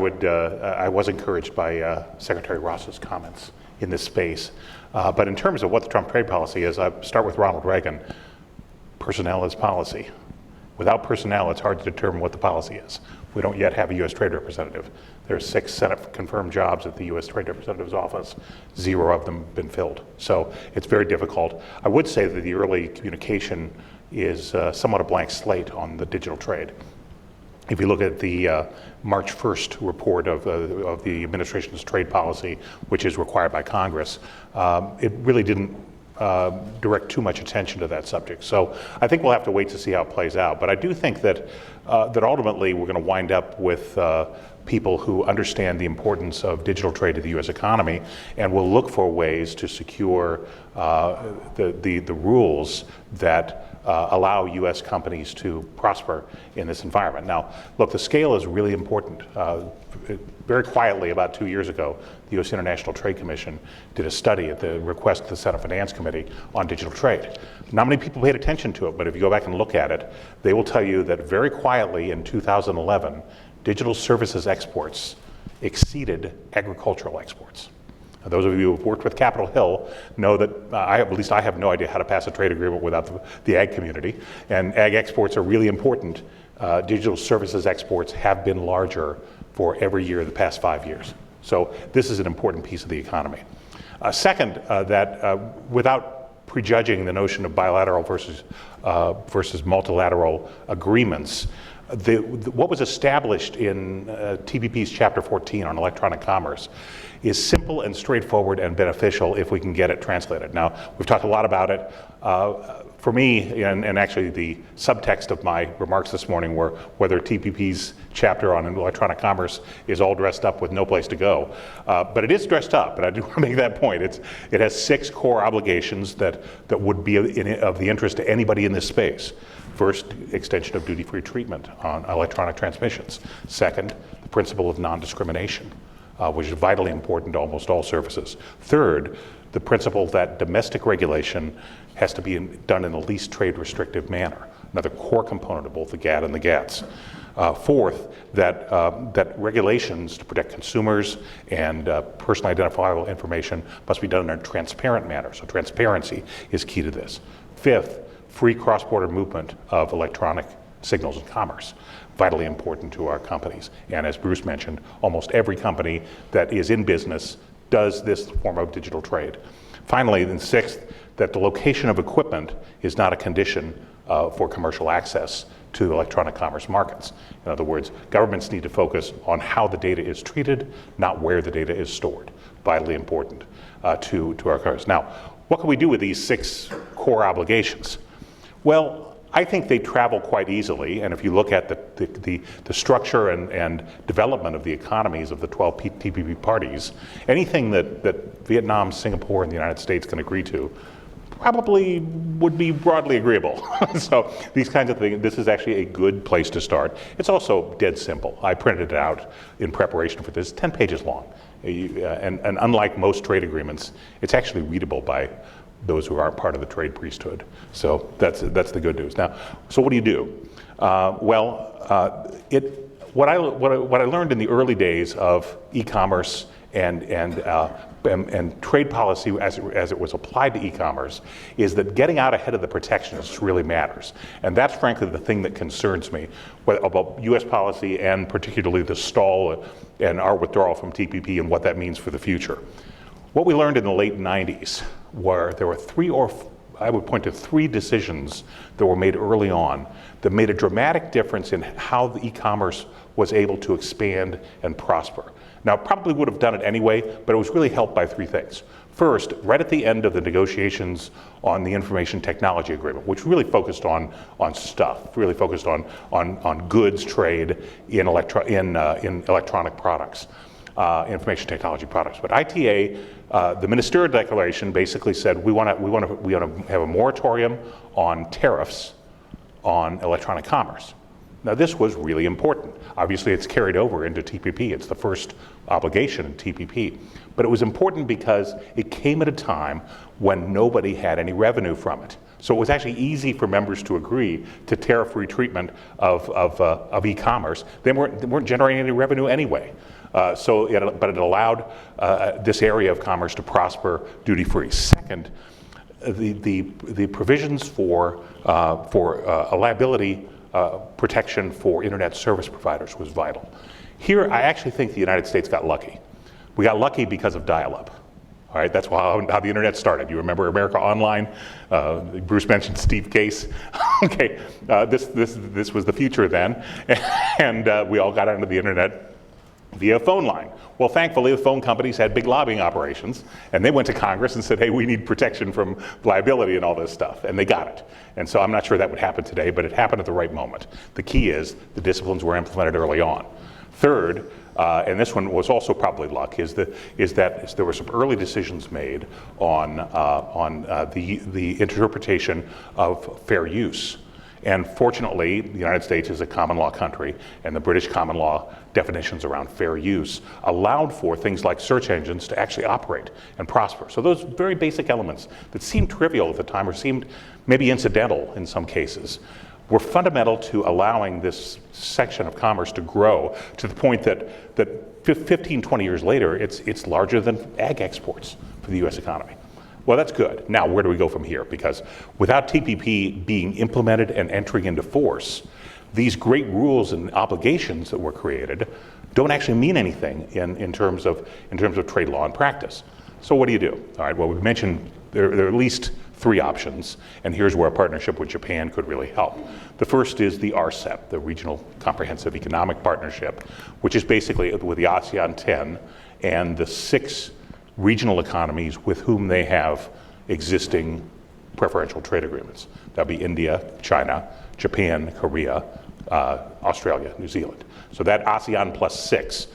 was encouraged by Secretary Ross's comments in this space. But in terms of what the Trump trade policy is, I start with Ronald Reagan. Personnel is policy. Without personnel, it's hard to determine what the policy is. We don't yet have a U.S. Trade Representative. There are 6 Senate-confirmed jobs at the U.S. Trade Representative's office. 0 of them have been filled. So it's very difficult. I would say that the early communication is somewhat a blank slate on the digital trade. If you look at the March 1st report of the administration's trade policy, which is required by Congress, it really didn't direct too much attention to that subject. So I think we'll have to wait to see how it plays out. But I do think that ultimately we're going to wind up with people who understand the importance of digital trade to the U.S. economy and will look for ways to secure the rules that allow U.S. companies to prosper in this environment. Now, look, the scale is really important. Very quietly, about 2 years ago, the U.S. International Trade Commission did a study at the request of the Senate Finance Committee on digital trade. Not many people paid attention to it, but if you go back and look at it, they will tell you that very quietly in 2011, digital services exports exceeded agricultural exports. Now, those of you who have worked with Capitol Hill know that at least I have no idea how to pass a trade agreement without the ag community, and ag exports are really important. Digital services exports have been larger for every year the past 5 years. So this is an important piece of the economy. Second, that without prejudging the notion of bilateral versus multilateral agreements, what was established in TPP's Chapter 14 on electronic commerce is simple and straightforward and beneficial if we can get it translated. Now, we've talked a lot about it. For me, and actually the subtext of my remarks this morning were whether TPP's chapter on electronic commerce is all dressed up with no place to go. But it is dressed up, and I do want to make that point. It has 6 core obligations that would be of the interest to anybody in this space. First, extension of duty-free treatment on electronic transmissions. Second, the principle of non-discrimination, which is vitally important to almost all services. Third, the principle that domestic regulation has to be done in the least trade restrictive manner, another core component of both the GATT and the GATS. Fourth, that regulations to protect consumers and personally identifiable information must be done in a transparent manner. So transparency is key to this. Fifth, free cross-border movement of electronic signals and commerce, vitally important to our companies. And as Bruce mentioned, almost every company that is in business does this form of digital trade. Finally, and sixth, that the location of equipment is not a condition for commercial access to electronic commerce markets. In other words, governments need to focus on how the data is treated, not where the data is stored. Vitally important to our customers. Now, what can we do with these 6 core obligations? Well, I think they travel quite easily, and if you look at the structure and development of the economies of the 12 TPP parties, anything that Vietnam, Singapore, and the United States can agree to, probably would be broadly agreeable. So these kinds of things, this is actually a good place to start. It's also dead simple. I printed it out in preparation for this, 10 pages long. And unlike most trade agreements, it's actually readable by those who aren't part of the trade priesthood. So that's the good news. Now, so what do you do? What I learned in the early days of e-commerce and trade policy as it was applied to e-commerce is that getting out ahead of the protectionists really matters. And that's frankly the thing that concerns me about U.S. policy and particularly the stall and our withdrawal from TPP and what that means for the future. What we learned in the late 90s were there were I would point to three decisions that were made early on that made a dramatic difference in how the e-commerce was able to expand and prosper. Now, probably would have done it anyway, but it was really helped by three things. First, right at the end of the negotiations on the information technology agreement, which really focused on stuff, really focused on goods trade in electronic products, information technology products. But ITA, the ministerial declaration basically said we want to have a moratorium on tariffs on electronic commerce. Now, this was really important. Obviously, it's carried over into TPP. It's the first obligation in TPP. But it was important because it came at a time when nobody had any revenue from it. So it was actually easy for members to agree to tariff-free treatment of e-commerce. They weren't generating any revenue anyway. But it allowed this area of commerce to prosper duty-free. Second, the provisions for a liability protection for internet service providers was vital. Here, I actually think the United States got lucky. We got lucky because of dial-up. All right, that's how the internet started. You remember America Online? Bruce mentioned Steve Case. Okay, this was the future then, and we all got onto the internet via phone line. Well, thankfully, the phone companies had big lobbying operations, and they went to Congress and said, hey, we need protection from liability and all this stuff, and they got it. And so I'm not sure that would happen today, but it happened at the right moment. The key is the disciplines were implemented early on. Third, and this one was also probably luck, is that there were some early decisions made on the interpretation of fair use. And fortunately, the United States is a common law country, and the British common law definitions around fair use allowed for things like search engines to actually operate and prosper. So those very basic elements that seemed trivial at the time or seemed maybe incidental in some cases were fundamental to allowing this section of commerce to grow to the point that 15, 20 years later, it's larger than ag exports for the U.S. economy. Well, that's good. Now, where do we go from here? Because without TPP being implemented and entering into force, these great rules and obligations that were created don't actually mean anything in terms of trade law and practice. So what do you do? All right, well, we mentioned there are at least three options, and here's where a partnership with Japan could really help. The first is the RCEP, the Regional Comprehensive Economic Partnership, which is basically with the ASEAN 10 and the 6 regional economies with whom they have existing preferential trade agreements. That'd be India, China, Japan, Korea, Australia, New Zealand. So that ASEAN plus 6,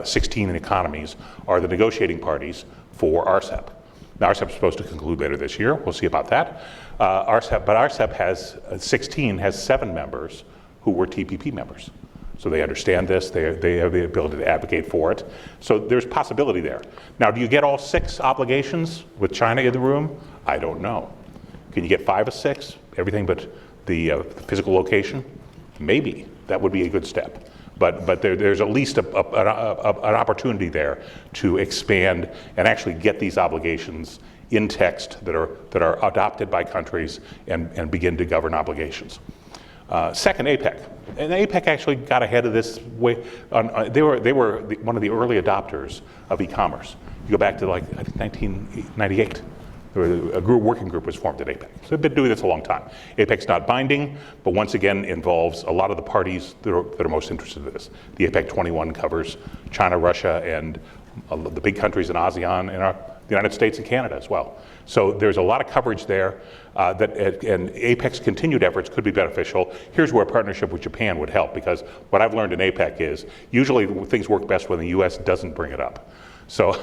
16 economies, are the negotiating parties for RCEP. Now, RCEP is supposed to conclude later this year. We'll see about that. RCEP has 16 has 7 members who were TPP members. So they understand this, they have the ability to advocate for it. So there's possibility there. Now, do you get all 6 obligations with China in the room? I don't know. Can you get 5 of 6? Everything but the physical location? Maybe. That would be a good step. But there's at least an opportunity there to expand and actually get these obligations in text that are adopted by countries and begin to govern obligations. Second, APEC. And APEC actually got ahead of this way. They were one of the early adopters of e-commerce. You go back to I think 1998. A working group was formed at APEC. So they've been doing this a long time. APEC's not binding, but once again involves a lot of the parties that are most interested in this. The APEC 21 covers China, Russia, and the big countries in ASEAN, and the United States and Canada as well. So there's a lot of coverage there, and APEC's continued efforts could be beneficial. Here's where a partnership with Japan would help, because what I've learned in APEC is usually things work best when the U.S. doesn't bring it up. So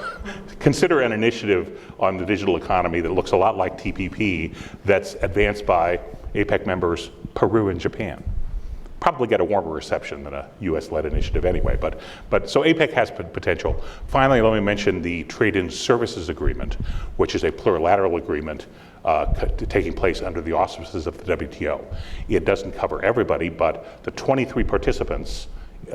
consider an initiative on the digital economy that looks a lot like TPP that's advanced by APEC members Peru and Japan. Probably get a warmer reception than a US-led initiative anyway, but so APEC has potential. Finally, let me mention the Trade and Services Agreement, which is a plurilateral agreement taking place under the auspices of the WTO. It doesn't cover everybody, but the 23 participants, the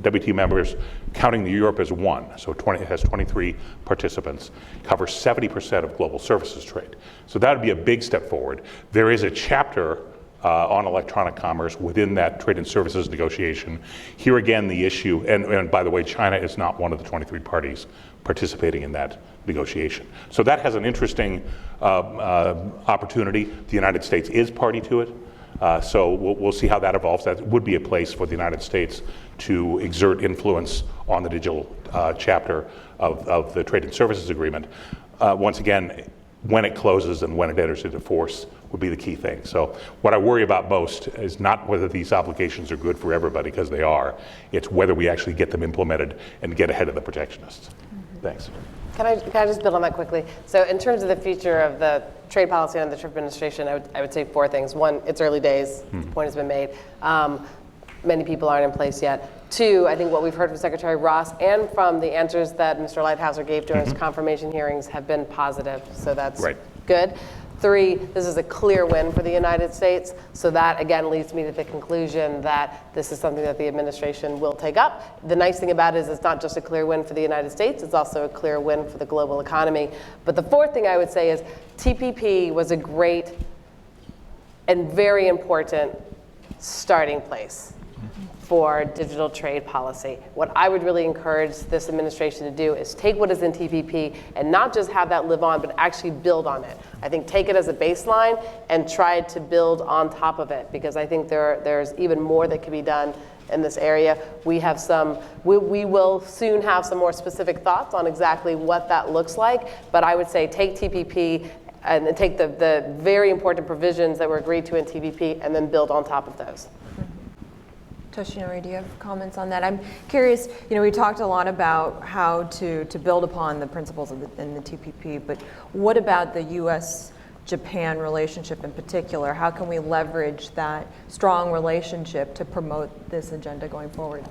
WTO members, counting Europe as one, so it has 23 participants, covers 70% of global services trade. So that would be a big step forward. There is a chapter on electronic commerce within that trade and services negotiation. Here again, the issue, and by the way, China is not one of the 23 parties participating in that negotiation. So that has an interesting opportunity. The United States is party to it. So we'll see how that evolves. That would be a place for the United States to exert influence on the digital chapter of the Trade and Services Agreement. Once again, when it closes and when it enters into force would be the key thing. So what I worry about most is not whether these obligations are good for everybody, because they are. It's whether we actually get them implemented and get ahead of the protectionists. Thanks. Can I just build on that quickly? So in terms of the future of the trade policy under the Trump administration, I would say 4 things. 1, it's early days. The point has been made. Many people aren't in place yet. 2, I think what we've heard from Secretary Ross and from the answers that Mr. Lighthouser gave during his confirmation hearings have been positive. So that's good. 3, this is a clear win for the United States. So that, again, leads me to the conclusion that this is something that the administration will take up. The nice thing about it is it's not just a clear win for the United States, it's also a clear win for the global economy. But the 4th thing I would say is TPP was a great and very important starting place for digital trade policy. What I would really encourage this administration to do is take what is in TPP and not just have that live on, but actually build on it. I think take it as a baseline and try to build on top of it, because I think there's even more that can be done in this area. We will soon have some more specific thoughts on exactly what that looks like, but I would say take TPP and then take the very important provisions that were agreed to in TPP and then build on top of those. Toshinori, do you have comments on that? I'm curious, we talked a lot about how to build upon the principles in the TPP, but what about the U.S. Japan relationship in particular? How can we leverage that strong relationship to promote this agenda going forward?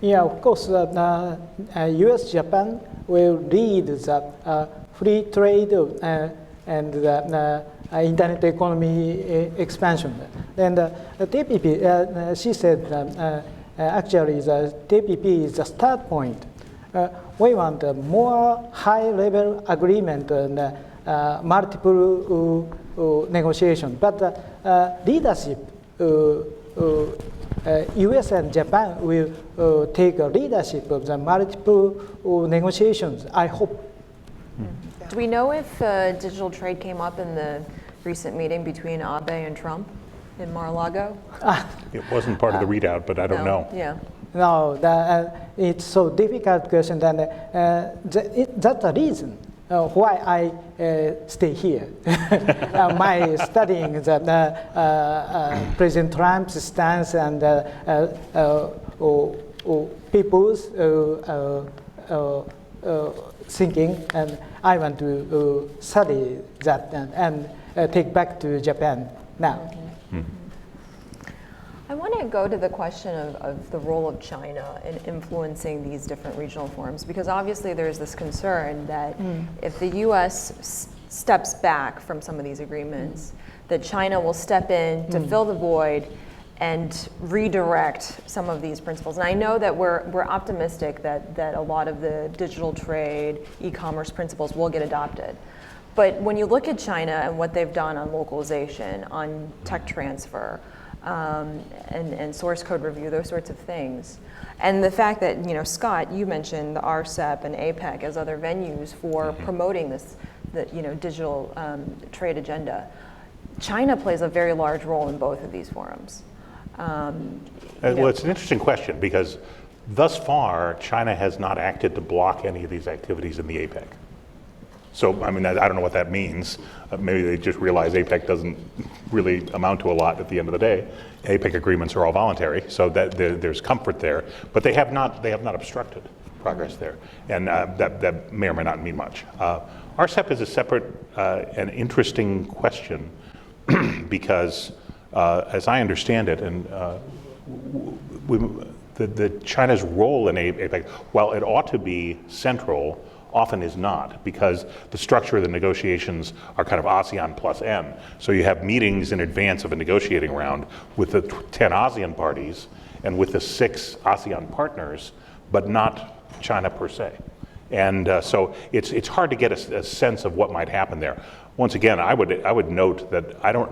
Yeah, of course, U.S. Japan will lead the free trade and the internet economy expansion. And the TPP, she said, actually the TPP is the start point. We want a more high-level agreement and multiple negotiation. But leadership, U.S. and Japan will take a leadership of the multiple negotiations, I hope. Do we know if digital trade came up in the recent meeting between Abe and Trump in Mar-a-Lago? It wasn't part of the readout, but I don't know. Yeah. No, it's so difficult question. And that's the reason why I stay here. My studying the President Trump's stance and people's thinking, and I want to study that and take back to Japan now. I want to go to the question of the role of China in influencing these different regional forums, because obviously there's this concern that if the U.S. steps back from some of these agreements, that China will step in to fill the void and redirect some of these principles. And I know that we're optimistic that a lot of the digital trade, e-commerce principles will get adopted. But when you look at China and what they've done on localization, on tech transfer, and source code review, those sorts of things, and the fact that, Scott, you mentioned the RCEP and APEC as other venues for promoting the digital trade agenda. China plays a very large role in both of these forums. Well, it's an interesting question, because thus far, China has not acted to block any of these activities in the APEC. So, I mean, I don't know what that means. Maybe they just realize APEC doesn't really amount to a lot at the end of the day. APEC agreements are all voluntary, so that there's comfort there. But they have not obstructed. progress there. And that may or may not mean much. RCEP is a separate and interesting question because, as I understand it, and China's role in APEC, while it ought to be central, often is not, because the structure of the negotiations are kind of ASEAN plus N. So you have meetings in advance of a negotiating round with the 10 ASEAN parties and with the 6 ASEAN partners, but not China per se. And so it's hard to get a sense of what might happen there. Once again, I would note that I don't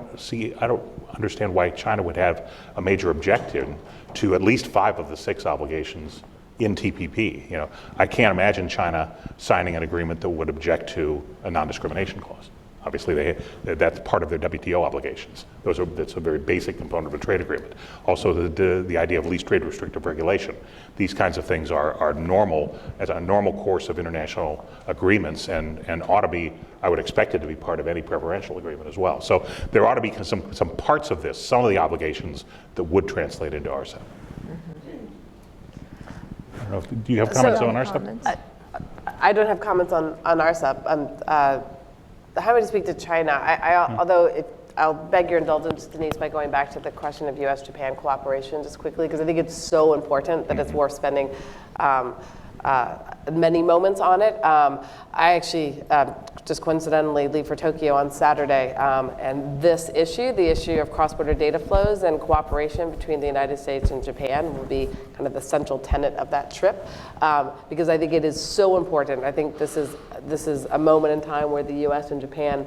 understand why China would have a major objection to at least 5 of the 6 obligations in TPP. You know, I can't imagine China signing an agreement that would object to a non-discrimination clause. Obviously, that's part of their WTO obligations. That's a very basic component of a trade agreement. Also, the idea of least trade restrictive regulation. These kinds of things are normal, as a normal course of international agreements, and ought to be, I would expect it to be part of any preferential agreement as well. So there ought to be some parts of this, some of the obligations that would translate into RCEP. I don't know, do you have comments on RCEP? I don't have comments on RCEP. I'm happy to speak to China. Although I'll beg your indulgence, Denise, by going back to the question of U.S. Japan cooperation just quickly, because I think it's so important that it's worth spending many moments on it. I actually just coincidentally leave for Tokyo on Saturday, and this issue, the issue of cross-border data flows and cooperation between the United States and Japan, will be kind of the central tenet of that trip, because I think it is so important. I think this is a moment in time where the U.S. and Japan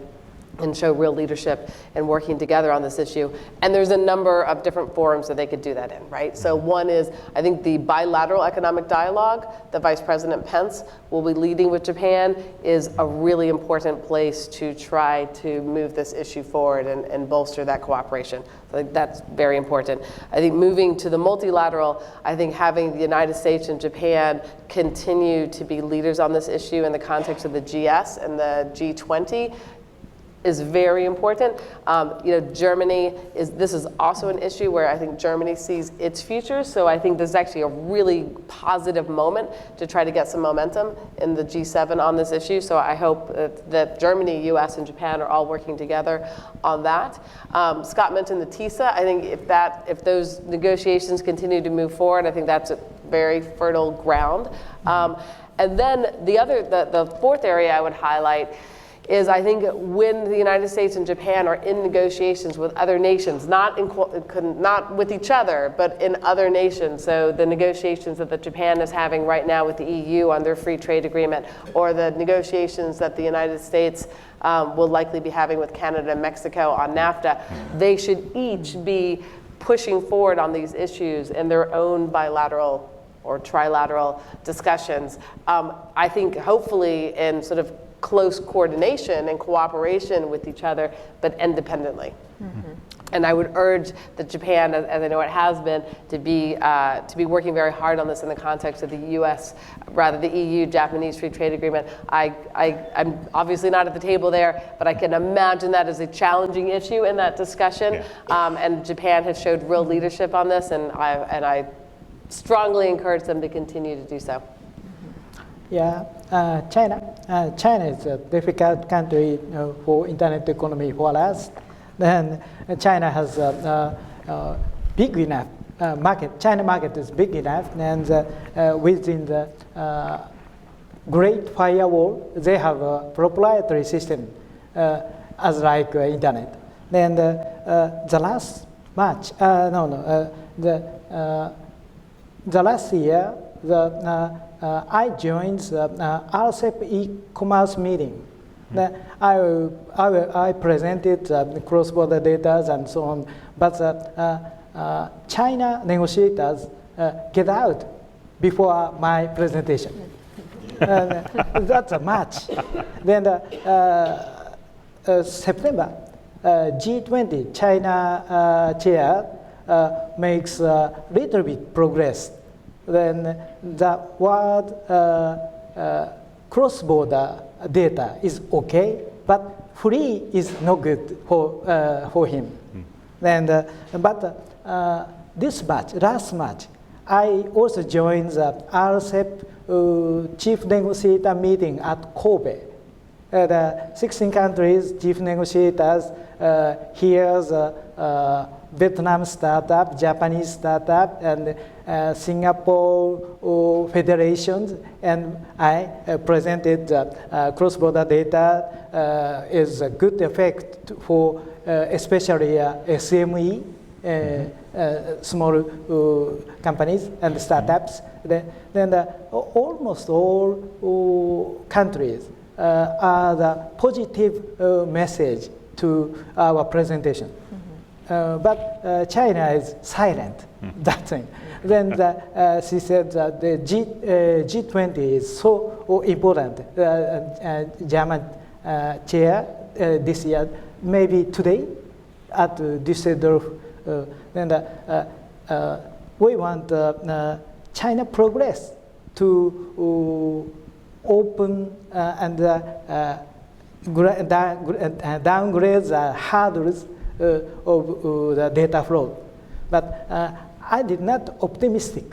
and show real leadership in working together on this issue. And there's a number of different forums that they could do that in, right? So one is, I think the bilateral economic dialogue that Vice President Pence will be leading with Japan is a really important place to try to move this issue forward and bolster that cooperation. So I think that's very important. I think moving to the multilateral, I think having the United States and Japan continue to be leaders on this issue in the context of the GS and the G20 is very important. Germany this is also an issue where I think Germany sees its future. So I think this is actually a really positive moment to try to get some momentum in the G7 on this issue. So I hope that Germany, US, and Japan are all working together on that. Scott mentioned the TISA. I think if those negotiations continue to move forward, I think that's a very fertile ground. And then the fourth area I would highlight is I think when the United States and Japan are in negotiations with other nations, not with each other, but in other nations. So the negotiations that Japan is having right now with the EU on their free trade agreement, or the negotiations that the United States will likely be having with Canada and Mexico on NAFTA, they should each be pushing forward on these issues in their own bilateral or trilateral discussions. I think hopefully in sort of close coordination and cooperation with each other, but independently. And I would urge that Japan, as I know it has been, to be working very hard on this in the context of the the EU-Japanese Free Trade Agreement. I'm obviously not at the table there, but I can imagine that as a challenging issue in that discussion. Yeah. And Japan has showed real leadership on this, and I strongly encourage them to continue to do so. Yeah, China is a difficult country for internet economy for us. Then China has a big enough market. China market is big enough, and within the Great Firewall, they have a proprietary system as like internet. Then the last March, the last year, I joined the RCEP e-commerce meeting. I presented cross-border data and so on, but China negotiators get out before my presentation. That's a match. Then September, G20 China chair makes a little bit progress. Then the word cross-border data is okay, but free is no good for him. And this March, last March, I also joined the RCEP chief negotiator meeting at Kobe. The 16 countries chief negotiators, here's Vietnam startup, Japanese startup, and Singapore federations, and I presented cross-border data is a good effect for especially SME, small companies and startups. Then almost all countries are the positive message to our presentation. But China is silent, that thing. Then she said that the G20 is so important. German chair this year, maybe today at Düsseldorf. Then we want China progress to open and downgrade the hurdles of the data flow. But I did not optimistic.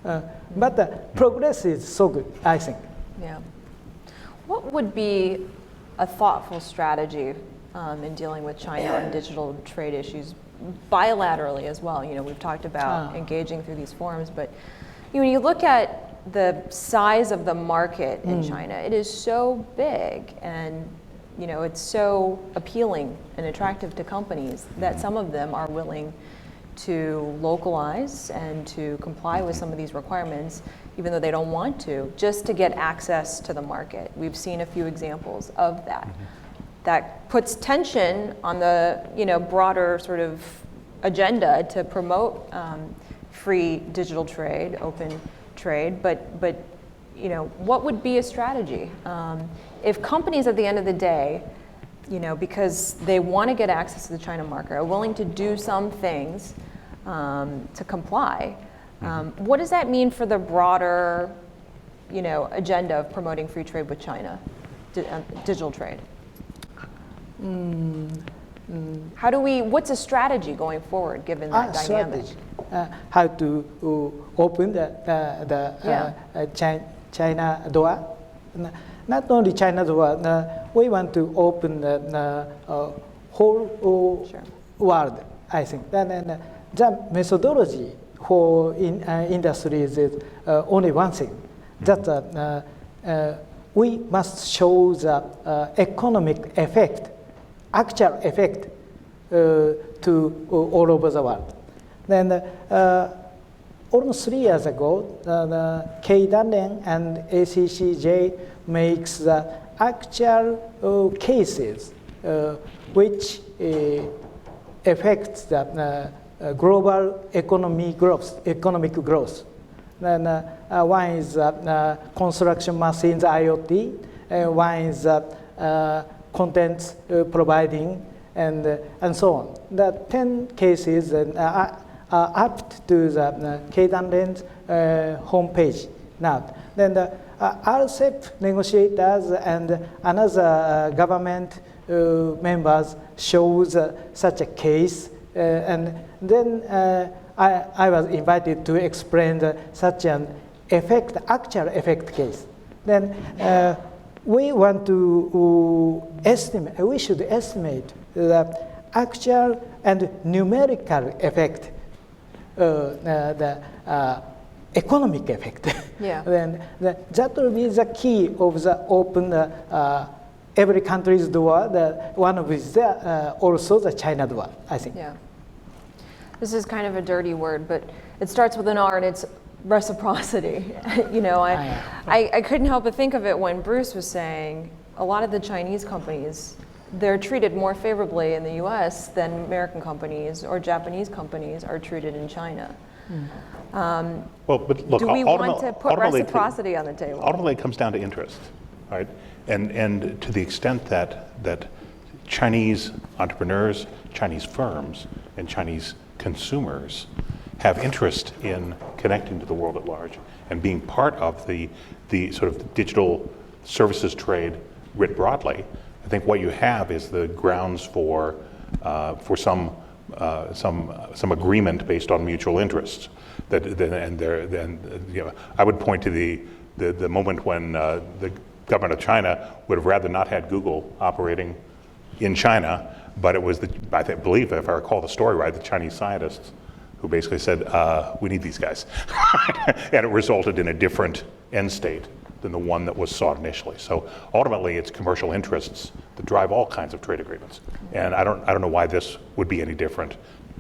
But the progress is so good, I think. Yeah. What would be a thoughtful strategy in dealing with China on digital trade issues bilaterally as well? You know, we've talked about engaging through these forums, but when you look at the size of the market in China, it is so big, and you know, it's so appealing and attractive to companies that some of them are willing to localize and to comply with some of these requirements, even though they don't want to, just to get access to the market. We've seen a few examples of that. That puts tension on the broader sort of agenda to promote free digital trade, open trade, but what would be a strategy? If companies at the end of the day, because they want to get access to the China market, are willing to do some things to comply, what does that mean for the broader, agenda of promoting free trade with China, digital trade? What's a strategy going forward given that dynamic? How to open the China door. Not only China door, we want to open the whole world, I think. Then the methodology for industries is only one thing. That we must show the economic effect, actual effect to all over the world. Then almost 3 years ago, the K-Dunning and ACCJ makes the actual cases which affects the global economic growth. Then one is construction machines, IoT, one is content providing, and so on. The 10 cases are up to the K-Dunling's homepage now. Then the RCEP negotiators and another government members shows such a case, and then I was invited to explain such an effect, actual effect case. Then we want to estimate, we should estimate the actual and numerical effect, the economic effect. Yeah. Then that will be the key of the open every country's door. One of is also the China door, I think. Yeah. This is kind of a dirty word, but it starts with an R, and it's reciprocity. I couldn't help but think of it when Bruce was saying a lot of the Chinese companies, they're treated more favorably in the U.S. than American companies or Japanese companies are treated in China. Well, but look, do we want to put reciprocity on the table? Ultimately, it comes down to interest, right? And to the extent that Chinese entrepreneurs, Chinese firms, and Chinese consumers have interest in connecting to the world at large and being part of the sort of digital services trade writ broadly, I think what you have is the grounds for some some agreement based on mutual interests. I would point to the moment when the government of China would have rather not had Google operating in China, but it was I believe, if I recall the story right, the Chinese scientists who basically said, we need these guys. And it resulted in a different end state than the one that was sought initially. So ultimately, it's commercial interests that drive all kinds of trade agreements. And I don't know why this would be any different,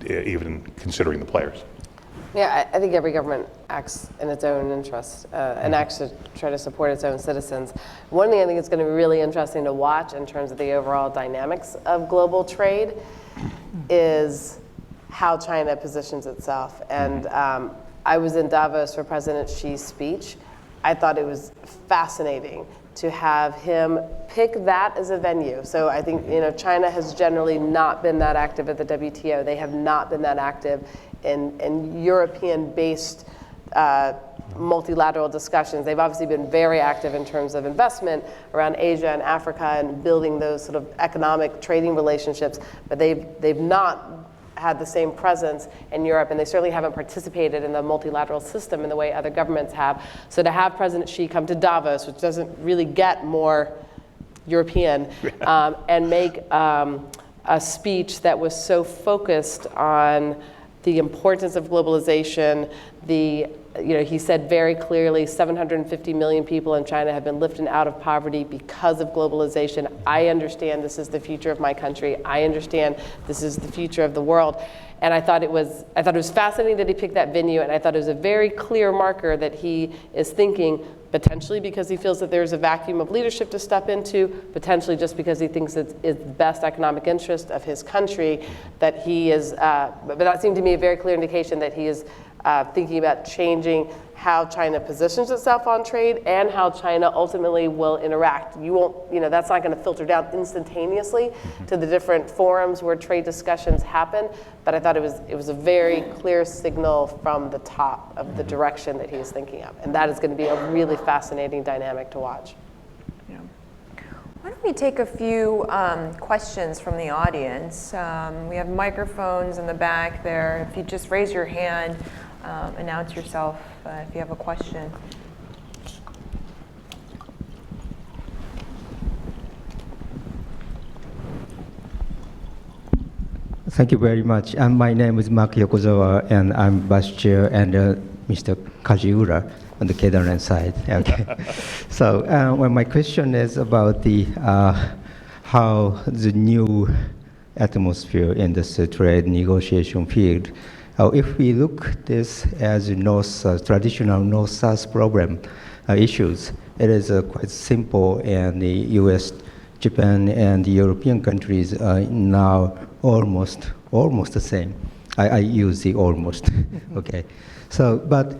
even considering the players. Yeah, I think every government acts in its own interest and acts to try to support its own citizens. One thing I think is going to be really interesting to watch in terms of the overall dynamics of global trade is how China positions itself. And I was in Davos for President Xi's speech. I thought it was fascinating to have him pick that as a venue. So I think China has generally not been that active at the WTO. They have not been that active in European-based multilateral discussions. They've obviously been very active in terms of investment around Asia and Africa and building those sort of economic trading relationships, but they've not had the same presence in Europe, and they certainly haven't participated in the multilateral system in the way other governments have. So to have President Xi come to Davos, which doesn't really get more European, and make a speech that was so focused on the importance of globalization, he said very clearly 750 million people in China have been lifted out of poverty because of globalization. I understand this is the future of my country. I understand this is the future of the world. And I thought it was fascinating that he picked that venue, and I thought it was a very clear marker that he is thinking, potentially because he feels that there's a vacuum of leadership to step into, potentially just because he thinks it's the best economic interest of his country, that he is, but that seemed to me a very clear indication that he is thinking about changing how China positions itself on trade and how China ultimately will interact. You won't, that's not going to filter down instantaneously to the different forums where trade discussions happen, but I thought it was a very clear signal from the top of the direction that he is thinking of, and that is going to be a really fascinating dynamic to watch. Yeah. Why don't we take a few questions from the audience? We have microphones in the back there. If you just raise your hand, announce yourself if you have a question. Thank you very much. My name is Mark Yokozawa, and I'm Vice Chair and Mr. Kajiura on the Netherlands side. Okay. So well, my question is about how the new atmosphere in this trade negotiation field. If we look at this as traditional North-South problem issues, it is quite simple, and the U.S., Japan, and the European countries are now almost the same. I use the almost, okay. So, but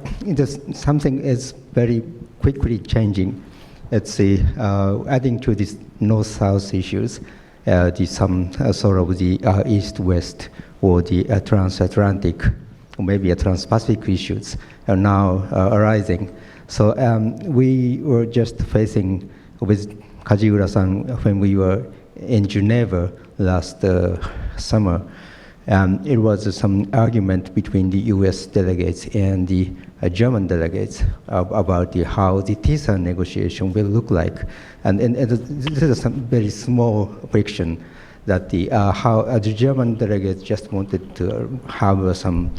something is very quickly changing. It's adding to these North-South issues, some sort of the East-West or the transatlantic, or maybe a trans-Pacific issues are now arising. So we were just facing with Kajiura-san when we were in Geneva last summer. It was some argument between the U.S. delegates and the German delegates about how the TISA negotiation will look like. And this is some very small friction that how the German delegates just wanted to have some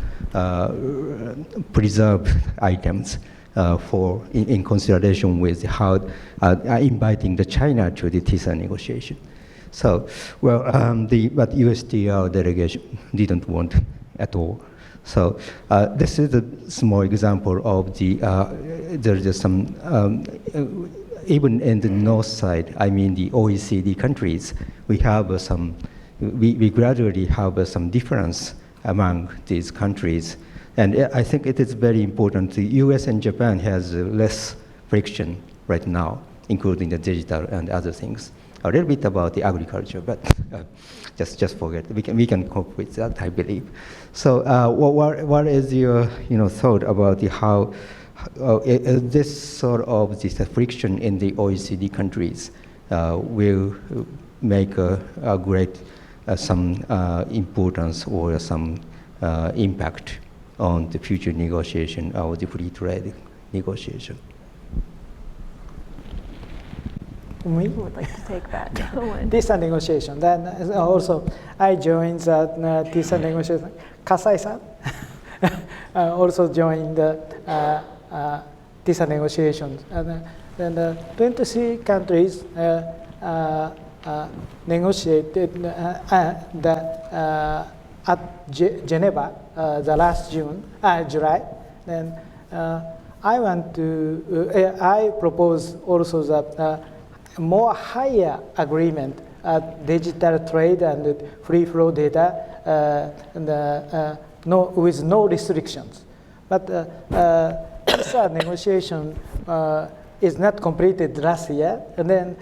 preserved items in consideration with how inviting the China to the TISA negotiation. So, well, but USTR delegation didn't want at all. So this is a small example of there's some, even in the north side, I mean the OECD countries, we have we gradually have some difference among these countries. And I think it is very important. The US and Japan has less friction right now, including the digital and other things. A little bit about the agriculture, but just forget. We can cope with that, I believe. So what is your thought about how this sort of this friction in the OECD countries will make a great some importance or some impact on the future negotiation of the free trade negotiation? Me? Who would like to take that? TISA negotiation. Then also, I joined the TISA negotiation. Kasai-san also joined the TISA negotiations. And then 23 countries negotiated at Geneva the last July. Then I propose also that more higher agreement digital trade and free flow data with no restrictions. But this negotiation is not completed last year, and then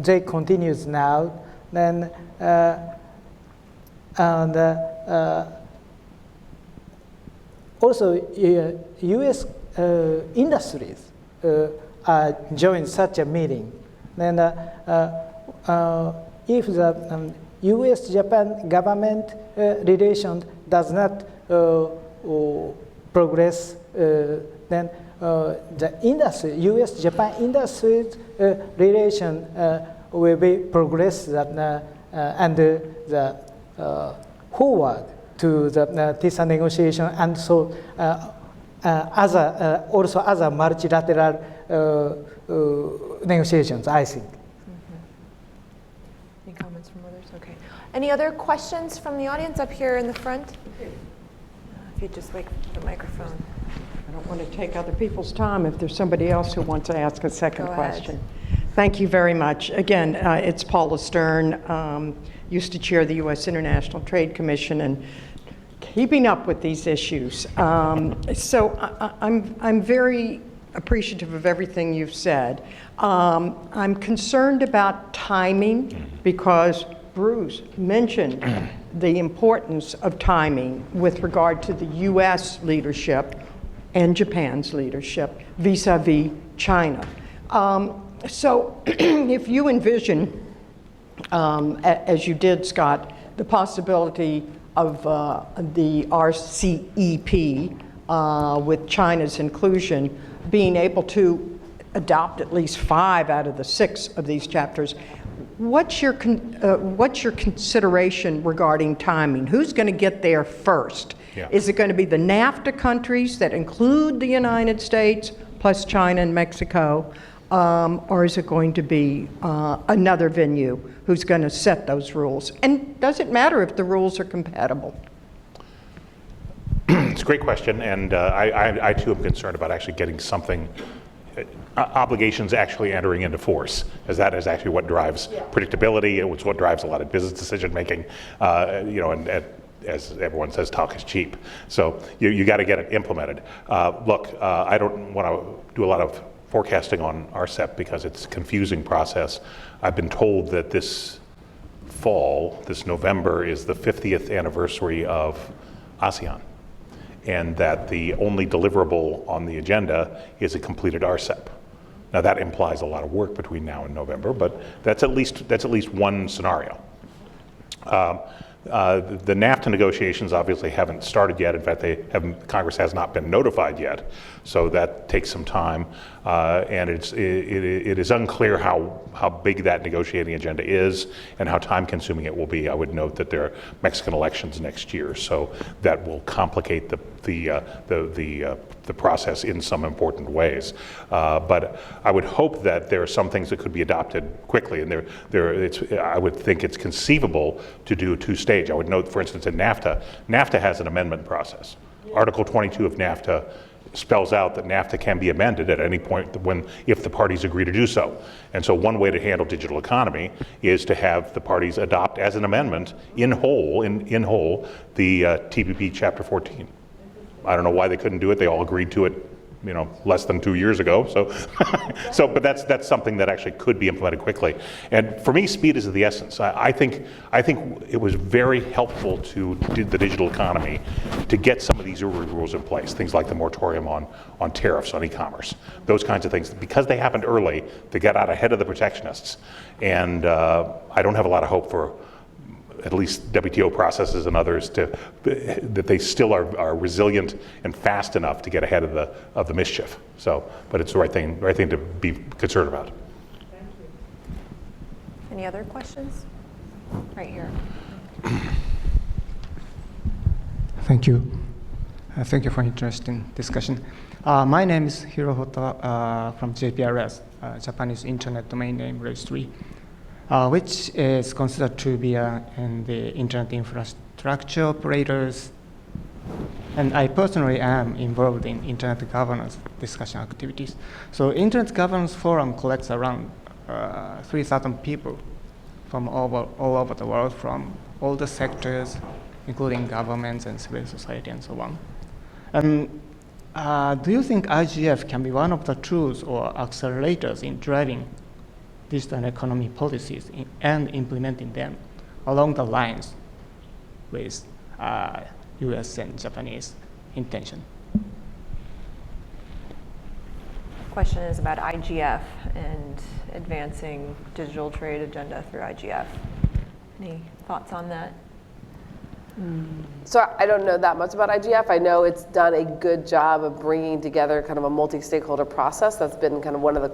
they continues now. Then also U.S. Industries join such a meeting. Then if the U.S. Japan government relation does not progress, then the industry, U.S. Japan industries relation will be progress and the forward to the TISA negotiation, and so also other multilateral negotiations, I think. Any comments from others? Okay. Any other questions from the audience up here in the front? If you just wait for the microphone. I don't want to take other people's time if there's somebody else who wants to ask a second question. Thank you very much. Again, it's Paula Stern, used to chair the U.S. International Trade Commission and keeping up with these issues. So I'm very appreciative of everything you've said. I'm concerned about timing because Bruce mentioned the importance of timing with regard to the U.S. leadership and Japan's leadership vis-a-vis China. So if you envision, as you did, Scott, the possibility of the RCEP with China's inclusion being able to adopt at least 5 out of the 6 of these chapters, what's your consideration regarding timing? Who's going to get there first? Yeah. Is it going to be the NAFTA countries that include the United States plus China and Mexico, or is it going to be another venue who's going to set those rules? And does it matter if the rules are compatible? It's a great question, and I too am concerned about actually getting something, obligations actually entering into force, as that is actually what drives predictability. It's what drives a lot of business decision making. And as everyone says, talk is cheap. So you got to get it implemented. Look, I don't want to do a lot of forecasting on RCEP because it's a confusing process. I've been told that this fall, this November, is the 50th anniversary of ASEAN, and that the only deliverable on the agenda is a completed RCEP. Now that implies a lot of work between now and November, but that's at least one scenario. The NAFTA negotiations obviously haven't started yet. In fact, Congress has not been notified yet, so that takes some time. And it is unclear how big that negotiating agenda is and how time-consuming it will be. I would note that there are Mexican elections next year, so that will complicate the process in some important ways. But I would hope that there are some things that could be adopted quickly, and I would think it's conceivable to do a two-stage. I would note, for instance, in NAFTA has an amendment process. Article 22 of NAFTA spells out that NAFTA can be amended at any point if the parties agree to do so. And so one way to handle digital economy is to have the parties adopt as an amendment in whole the TPP Chapter 14. I don't know why they couldn't do it. They all agreed to it, less than 2 years ago. So, but that's something that actually could be implemented quickly. And for me, speed is of the essence. I think it was very helpful to the digital economy to get some of these early rules in place. Things like the moratorium on tariffs on e-commerce, those kinds of things. Because they happened early, they got out ahead of the protectionists. And I don't have a lot of hope for at least WTO processes and others that they still are resilient and fast enough to get ahead of the mischief. So, but it's the right thing to be concerned about. Thank you. Any other questions? Right here. Thank you. Thank you for interesting discussion. My name is Hirohoto from JPRS, Japanese Internet Domain Name Registry, which is considered to be in the internet infrastructure operators. And I personally am involved in internet governance discussion activities. So Internet Governance Forum collects around 3,000 people from all over the world, from all the sectors, including governments and civil society and so on. Do you think IGF can be one of the tools or accelerators in driving digital economy policies and implementing them along the lines with U.S. and Japanese intention? Question is about IGF and advancing digital trade agenda through IGF. Any thoughts on that? So I don't know that much about IGF. I know it's done a good job of bringing together kind of a multi-stakeholder process. That's been kind of one of the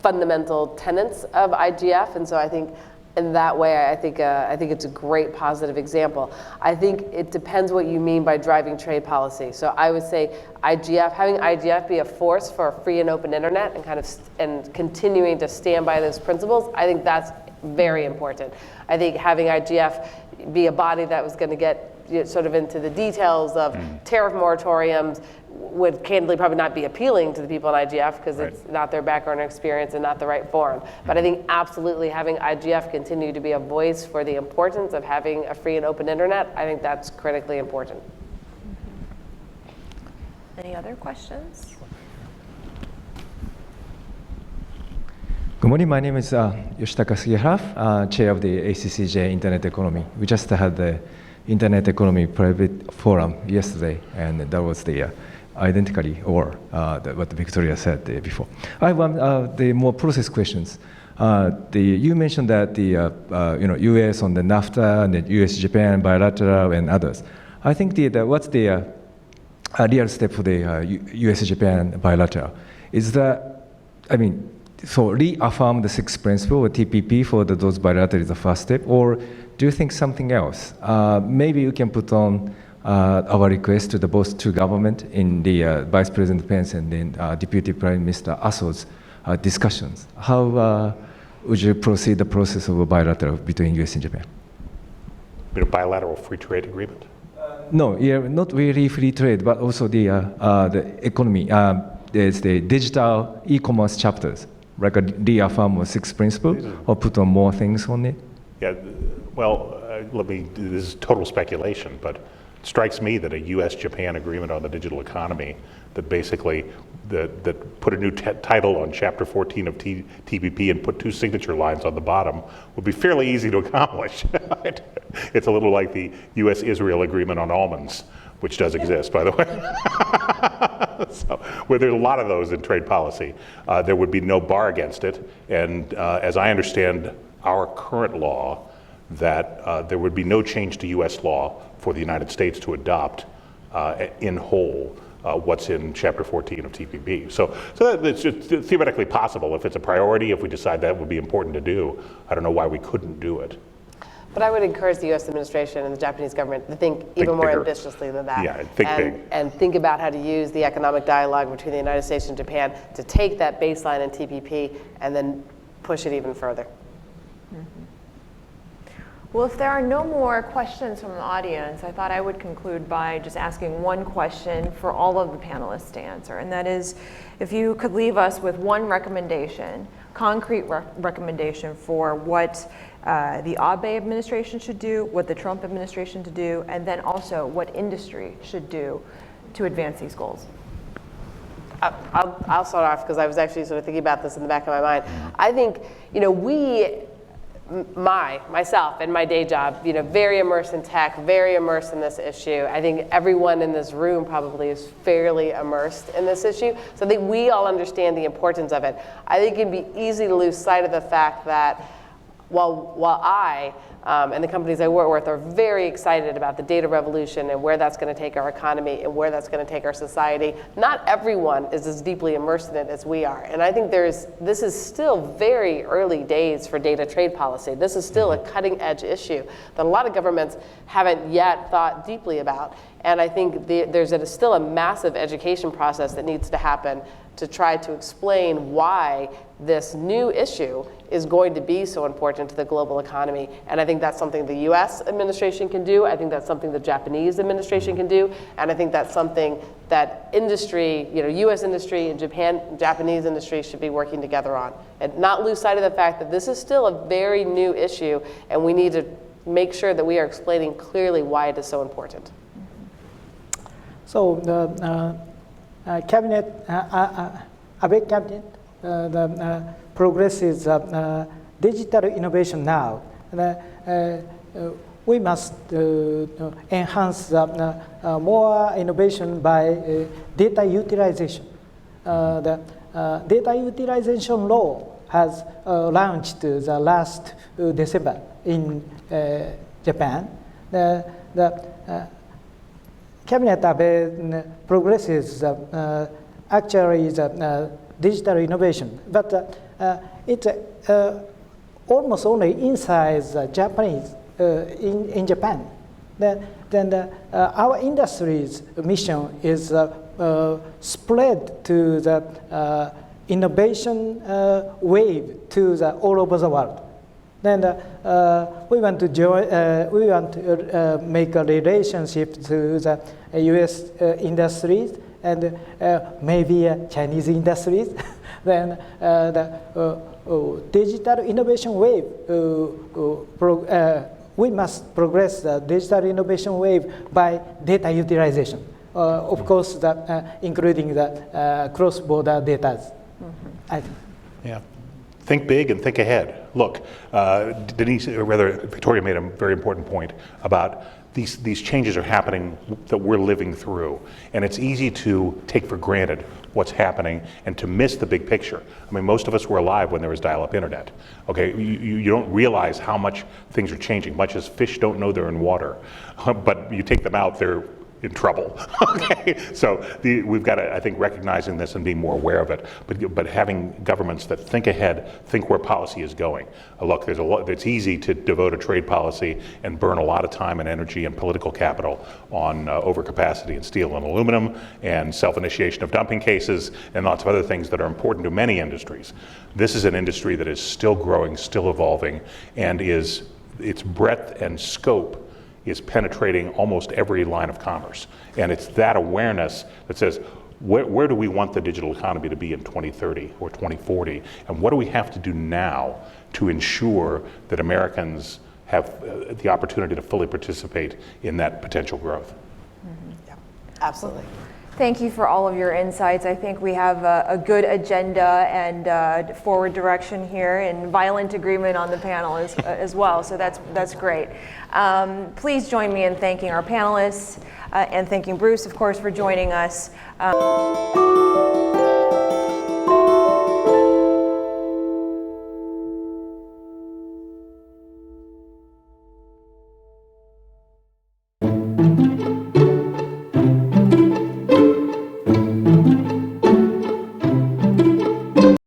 fundamental tenets of IGF. And so I think in that way, I think it's a great positive example. I think it depends what you mean by driving trade policy. So I would say IGF, having IGF be a force for a free and open internet and continuing to stand by those principles, I think that's very important. I think having IGF be a body that was going to get sort of into the details of tariff moratoriums would candidly probably not be appealing to the people at IGF because it's not their background or experience and not the right forum. But I think absolutely having IGF continue to be a voice for the importance of having a free and open internet, I think that's critically important. Any other questions? Good morning. My name is Yoshitaka Sugihara, chair of the ACCJ Internet Economy. We just had the Internet Economy Private Forum yesterday, and that was the identically or what Victoria said before. I have the more process questions. You mentioned that the U.S. on the NAFTA and the U.S. Japan bilateral and others. I think what's the real step for the U.S. Japan bilateral is that so reaffirm the sixth principle or TPP for those bilateral is the first step, or do you think something else? Maybe you can put on our request to the both two government in the Vice President Pence and then Deputy Prime Minister Aso's discussions. How would you proceed the process of a bilateral between U.S. and Japan? A bilateral free trade agreement? No, not really free trade, but also the economy. There's the digital e-commerce chapters, like a reaffirm of sixth principle, or put on more things on it. Yeah, well, this is total speculation, but it strikes me that a U.S.-Japan agreement on the digital economy that basically that put a new title on Chapter 14 of TPP and put two signature lines on the bottom would be fairly easy to accomplish. It's a little like the U.S.-Israel agreement on almonds, which does exist, by the way. So, where there's a lot of those in trade policy, there would be no bar against it. And as I understand our current law, that there would be no change to U.S. law for the United States to adopt in whole what's in Chapter 14 of TPP. So it's theoretically possible if it's a priority, if we decide that would be important to do. I don't know why we couldn't do it. But I would encourage the U.S. administration and the Japanese government to think even more bigger. ambitiously than that. Yeah, think big. And think about how to use the economic dialogue between the United States and Japan to take that baseline in TPP and then push it even further. Well, if there are no more questions from the audience, I thought I would conclude by just asking one question for all of the panelists to answer, and that is, if you could leave us with one recommendation, concrete recommendation for what the Abe administration should do, what the Trump administration should do, and then also what industry should do to advance these goals. I'll start off because I was actually sort of thinking about this in the back of my mind. I think, myself and my day job, very immersed in tech, very immersed in this issue. I think everyone in this room probably is fairly immersed in this issue. So I think we all understand the importance of it. I think it'd be easy to lose sight of the fact that While I and the companies I work with are very excited about the data revolution and where that's going to take our economy and where that's going to take our society, not everyone is as deeply immersed in it as we are. And I think this is still very early days for data trade policy. This is still a cutting edge issue that a lot of governments haven't yet thought deeply about. And I think there's still a massive education process that needs to happen to try to explain why this new issue is going to be so important to the global economy. And I think that's something the U.S. administration can do. I think that's something the Japanese administration can do. And I think that's something that industry, U.S. industry and Japanese industry should be working together on. And not lose sight of the fact that this is still a very new issue, and we need to make sure that we are explaining clearly why it is so important. So the cabinet, Abe cabinet, the progresses digital innovation now. We must enhance more innovation by data utilization. The data utilization law has launched the last December in Japan. The Cabinet Abe progresses actually the digital innovation, but it's almost only inside Japanese in Japan. Then our industry's mission is spread to the innovation wave to all over the world. Then we want to make a relationship to the U.S. industries and maybe Chinese industries. Then the digital innovation wave, we must progress the digital innovation wave by data utilization. Of course, including the cross-border data. I think. Yeah. Think big and think ahead. Look, Denise, or rather Victoria made a very important point about these changes are happening that we're living through. And it's easy to take for granted what's happening and to miss the big picture. I mean, most of us were alive when there was dial-up internet. Okay, you don't realize how much things are changing, much as fish don't know they're in water. But you take them out, they're in trouble. Okay, so we've got to, I think, recognizing this and being more aware of it, but having governments that think ahead, think where policy is going. Look, it's easy to devote a trade policy and burn a lot of time and energy and political capital on overcapacity in steel and aluminum and self-initiation of dumping cases and lots of other things that are important to many industries. This is an industry that is still growing, still evolving, and its breadth and scope is penetrating almost every line of commerce. And it's that awareness that says, where do we want the digital economy to be in 2030 or 2040? And what do we have to do now to ensure that Americans have the opportunity to fully participate in that potential growth? Mm-hmm. Yeah, absolutely. Thank you for all of your insights. I think we have a good agenda and forward direction here, and violent agreement on the panel as well, so that's great. Please join me in thanking our panelists and thanking Bruce, of course, for joining us.